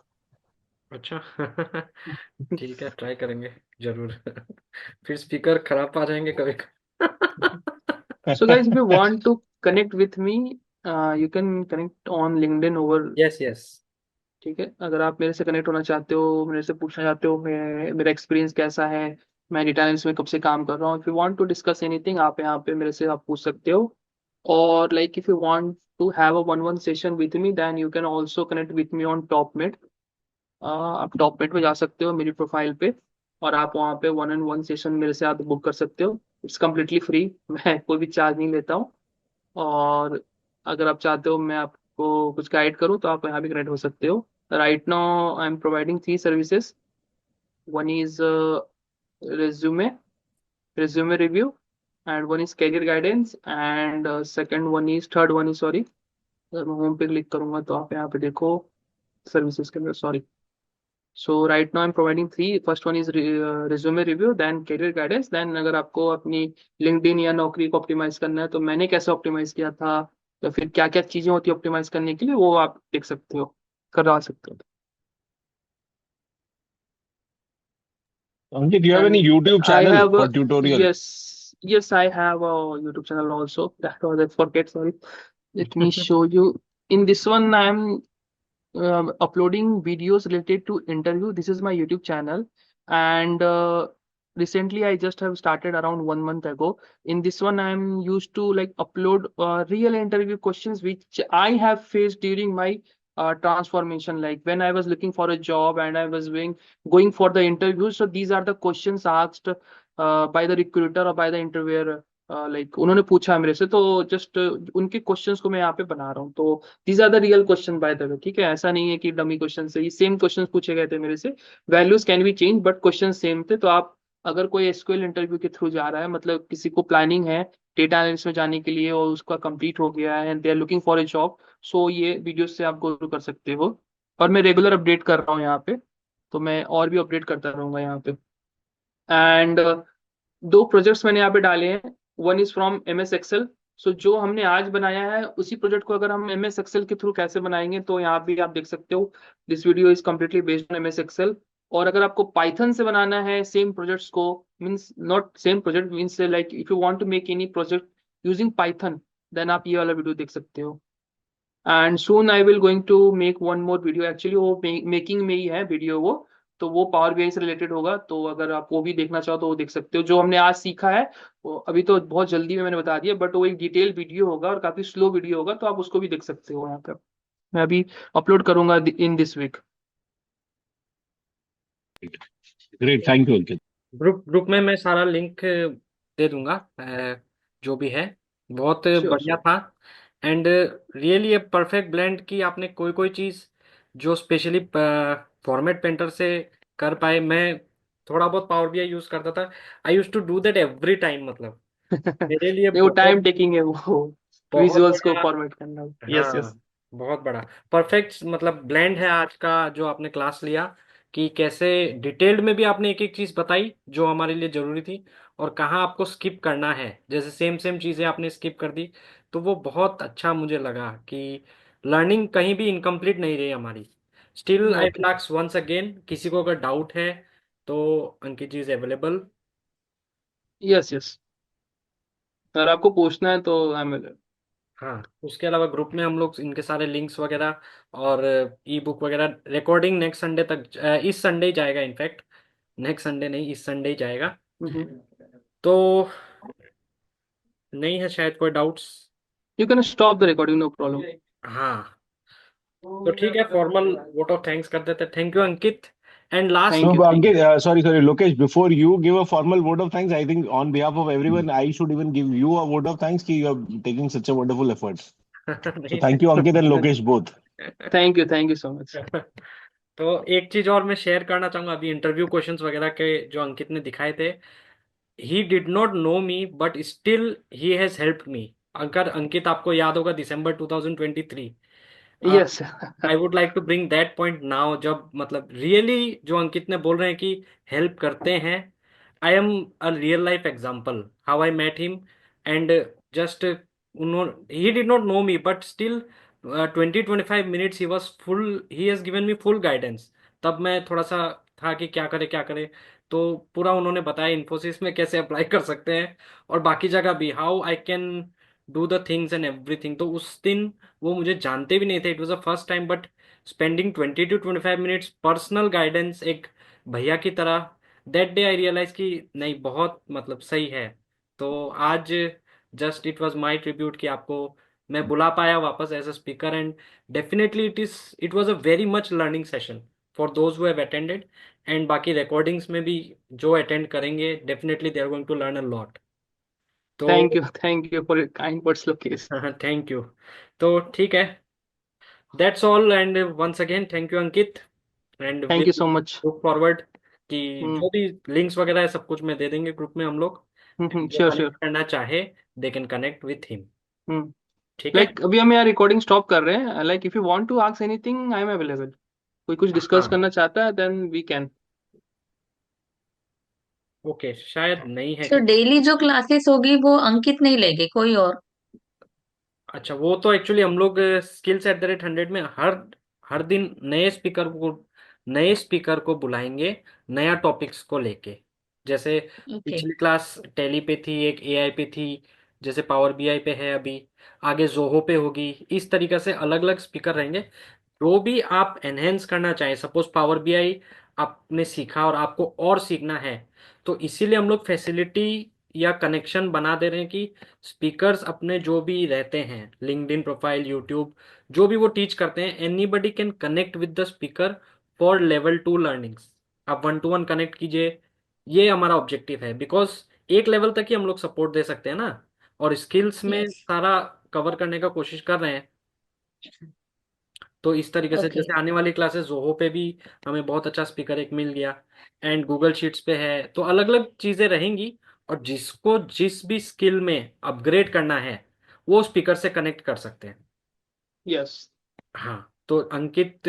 अच्छा। ठीक है, ट्राई करेंगे जरूर। फिर स्पीकर खराब आ जाएंगे कभी। So guys, if you want to connect with me, you can connect on LinkedIn over। Yes yes. ठीक है, अगर आप मेरे से कनेक्ट होना चाहते हो, मेरे से पूछना चाहते हो मेरा एक्सपीरियंस कैसा है, मैं डेटा एनालिसिस में कब से काम कर रहा हूँ, if you want to discuss anything, आप यहाँ पे मेरे से आप पूछ सकते हो। और like if you want to have a 1-1 session with me, then you can also connect with me on Topmate. आप टॉपमेट में जा सकते हो मेरी प्रोफाइल पे, और आप वहाँ पे 1-on-1 सेशन मेरे से आप बुक कर सकते हो। It's completely free. मैं कोई भी चार्ज नहीं लेता हूँ। और अगर आप चाहते हो मैं आपको कुछ गाइड करूँ, तो आप यहाँ भी कनेक्ट हो सकते हो। Right now I am providing 3 services. One is resume resume review, and one is career guidance, and second one is third one is, sorry, अगर मैं होम पे क्लिक करूंगा तो आप यहाँ पे देखो सर्विसेज के अंदर, sorry. So right now I am providing 3। First one is resume review, then career guidance, then अगर आपको अपनी लिंक्डइन या नौकरी को ऑप्टिमाइज करना है तो मैंने कैसे ऑप्टिमाइज किया था, या फिर क्या क्या चीजें होती है ऑप्टिमाइज करने के लिए, वो आप देख सकते हो, करवा सकते हो। Ankit, do you have any And YouTube I channel have for a, tutorial? yes, I have a YouTube channel also. That was I forget, sorry. Let me show you. In this one, I'm uploading videos related to interview. This is my YouTube channel, and recently I just have started around 1 month ago. In this one, I'm used to like upload real interview questions which I have faced during my transformation. Like when I was looking for a job and I was going for the interview. So these are the questions asked by the recruiter or by the interviewer. Like उन्होंने पूछा मेरे से, तो जस्ट उनके क्वेश्चंस को मैं यहाँ पे बना रहा हूँ। तो these are the real question by the way, ठीक है, ऐसा नहीं है कि डमी क्वेश्चन से। ये सेम क्वेश्चंस पूछे गए थे मेरे से। Values can be change but question same थे। तो आप अगर कोई एसक्यूएल इंटरव्यू के थ्रू जा रहा है, मतलब किसी को प्लानिंग है डेटा एनालिस्ट में जाने के लिए और उसका कंप्लीट हो गया है and they are looking for a job, so ये वीडियो से आप गो कर सकते हो। और मैं रेगुलर अपडेट कर रहा हूँ यहाँ पे, तो मैं और भी अपडेट करता रहूंगा यहाँ पे। एंड दो प्रोजेक्ट्स मैंने यहाँ पे डाले हैं। One is from M S Excel. So जो हमने आज बनाया है उसी प्रोजेक्ट को अगर हम एम एस एक्सेल के थ्रू कैसे बनाएंगे, तो यहाँ भी आप देख सकते हो। This video is completely based on M S Excel. और अगर आपको पाइथन से बनाना है सेम प्रोजेक्ट्स को, means not same project, means like if you want to make any project using Python, then आप ये वाला वीडियो देख सकते हो। And soon I will going to make one more video, actually वो मेकिंग में ही है वीडियो वो। तो वो पावर बीआई से रिलेटेड होगा, तो अगर आप वो भी देखना चाहो तो वो देख सकते हो। जो हमने आज सीखा है वो अभी तो बहुत जल्दी में मैंने बता दिया, बट वो एक डिटेल वीडियो होगा और काफी स्लो वीडियो होगा, तो आप उसको भी देख सकते हो यहाँ पे। मैं अभी अपलोड करूंगा in this week. Great, thank you, Ankit. Group group में मैं सारा लिंक दे दूंगा, जो भी है। बहुत श्योर बढ़िया श्योर। था। एंड रियली ये परफेक्ट ब्लेंड की आपने कोई कोई चीज़ जो स्पेशली फॉर्मेट पेंटर से कर पाए। मैं थोड़ा बहुत पावर बीआई यूज़ करता था। I use to do that every time, मतलब मेरे लिए नहीं, वो टाइम बहुत टेकिंग है वो बहुत विजुअल्स को बड़ा। फॉर्मेट करना। Yes yes. हाँ, बहुत बड़ा परफेक्ट मतलब ब्लेंड है आज का जो आपने क्लास लिया, कि कैसे डिटेल्ड में भी आपने एक एक चीज बताई जो हमारे लिए जरूरी थी, और कहाँ आपको स्किप करना है। जैसे सेम सेम चीजें आपने स्किप कर दी, तो वो बहुत अच्छा मुझे लगा कि लर्निंग कहीं भी इनकम्प्लीट नहीं रही हमारी। Still I okay. Will ask once again, किसी को अगर डाउट है तो Ankit ji is available. Yes yes, अगर आपको पूछना है तो आई एम। हाँ, उसके अलावा ग्रुप में हम लोग इनके सारे लिंक्स वगैरह और ई बुक वगैरह रिकॉर्डिंग नेक्स्ट संडे तक, इस संडे ही जाएगा इनफैक्ट। नेक्स्ट संडे नहीं, इस संडे ही जाएगा। तो नहीं है शायद कोई doubts. You can stop the recording, no problem. हाँ, तो ठीक है, फॉर्मल वोट ऑफ थैंक्स कर देते हैं। Thank you Ankit. And last, thank No, you but thank Ankit, sorry, Lokesh, before you give a formal vote of thanks, I think on behalf of everyone, I should even give you a vote of thanks कि you are taking such a wonderful effort. So नहीं thank you, Ankit and Lokesh both. Thank you so much. तो एक चीज और मैं शेयर करना चाहूंगा, अभी इंटरव्यू क्वेश्चंस वगैरह के जो अंकित ने दिखाए थे, he did not know me but still he has helped me. अगर अंकित आपको याद होगा दिसंबर 2023, yes. I would like to bring that point now, जब मतलब रियली जो अंकित ने बोल रहे हैं कि हेल्प करते हैं। I am a real life example how I met him and just उन्होंने, he did not know me but still 20-25 minutes he was full, he has given me full guidance. तब मैं थोड़ा सा था कि क्या करे क्या करे, तो पूरा उन्होंने बताया इन्फोसिस में कैसे अप्लाई कर सकते हैं और बाकी जगह भी, how I can do the things and everything. तो उस दिन वो मुझे जानते भी नहीं थे, it was a first time, but spending 20-25 minutes personal guidance एक भैया की तरह, दैट डे आई रियलाइज कि नहीं, बहुत मतलब सही है। तो आज just it was my tribute कि आपको मैं बुला पाया वापस as a speaker, and definitely it was a very much learning session for those who have attended, and बाकी रिकॉर्डिंग्स में भी जो अटेंड करेंगे definitely they are going to learn a lot. तो thank you for your kind words Lokesh. Thank you. तो ठीक है, that's all, and once again thank you Ankit, and thank will you so much. Look forward कि जो भी लिंक्स वगैरह है सब कुछ मैं दे देंगे ग्रुप में हम लोग, जो श्योर कनेक्ट श्योर। करना चाहे they can connect with him. ठीक है। लाइक अभी हम यहाँ रिकॉर्डिंग स्टॉप कर रहे हैं, like if you want to ask anything I am available. कोई कुछ डिस्कस हाँ, करना चाहता है देन वी कैन। ओके, शायद नहीं है तो कि, डेली जो क्लासेस होगी वो अंकित नहीं लेंगे, कोई और? अच्छा वो तो एक्चुअली हम लोग skills@100 में हर हर दिन नए स्पीकर को बुलाएंगे, नया टॉपिक्स को लेके। जैसे ओके। पिछली क्लास टैली पे थी, एक एआई पे थी, जैसे पावर बीआई पे है अभी, आगे जोहो पे होगी। इस तरीके से अलग अलग स्पीकर रहेंगे। जो भी आप एनहेंस करना चाहें, सपोज पावर बीआई आपने सीखा और आपको और सीखना है, तो इसीलिए हम लोग फैसिलिटी या कनेक्शन बना दे रहे हैं कि स्पीकर्स अपने जो भी रहते हैं, लिंक्डइन प्रोफाइल, यूट्यूब, जो भी वो टीच करते हैं, anybody can connect with the speaker for level 2 learnings. आप 1-to-1 कनेक्ट कीजिए, ये हमारा ऑब्जेक्टिव है, बिकॉज एक लेवल तक ही हम लोग सपोर्ट दे सकते हैं ना, और स्किल्स में यस। सारा कवर करने का कोशिश कर रहे हैं। तो इस तरीके से ओके। जैसे आने वाली क्लासेस जोहो पे भी हमें बहुत अच्छा स्पीकर एक मिल गया, एंड गूगल शीट्स पे है, तो अलग अलग चीजें रहेंगी। और जिसको जिस भी स्किल में अपग्रेड करना है वो स्पीकर से कनेक्ट कर सकते हैं। यस। हाँ, तो अंकित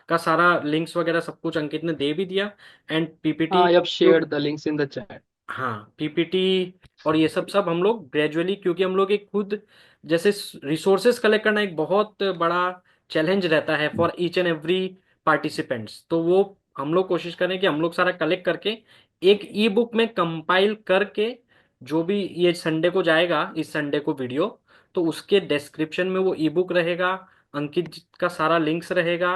का सारा लिंक्स वगैरह सब कुछ अंकित ने दे भी दिया, and PPT, I have shared the links in the chat. हाँ पीपीटी और ये सब सब हम लोग ग्रेजुअली, क्योंकि हम लोग एक खुद जैसे रिसोर्सेस कलेक्ट करना एक बहुत बड़ा चैलेंज रहता है for each and every participants, तो वो हम लोग कोशिश करें कि हम लोग सारा कलेक्ट करके एक ई बुक में कंपाइल करके, जो भी ये संडे को जाएगा, इस संडे को वीडियो, तो उसके डिस्क्रिप्शन में वो ई बुक रहेगा, अंकित जी का सारा लिंक्स रहेगा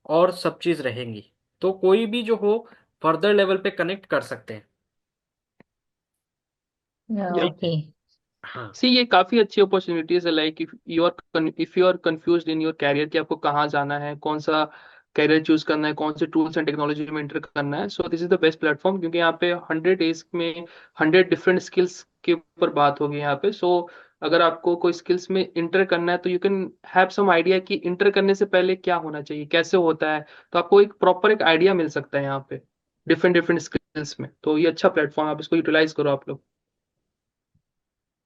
और सब चीज रहेंगी, तो कोई भी जो हो फर्दर लेवल पे कनेक्ट कर सकते हैं। या ओके। हाँ, सी, ये काफी अच्छी अपॉर्चुनिटीज है। Like if you are confused in your career कि आपको कहाँ जाना है, कौन सा कैरियर चूज करना है, कौन से टूल्स एंड टेक्नोलॉजी में इंटर करना है, सो this is the best platform, क्योंकि यहाँ पे 100 डेज में 100 डिफरेंट स्किल्स के ऊपर बात होगी यहाँ पे। सो अगर आपको कोई स्किल्स में इंटर करना है तो you can have some idea कि इंटर करने से पहले क्या होना चाहिए, कैसे होता है, तो आपको एक प्रॉपर एक आइडिया मिल सकता है यहाँ पे डिफरेंट डिफरेंट स्किल्स में। तो ये अच्छा प्लेटफॉर्म, आप इसको यूटिलाइज करो आप लोग।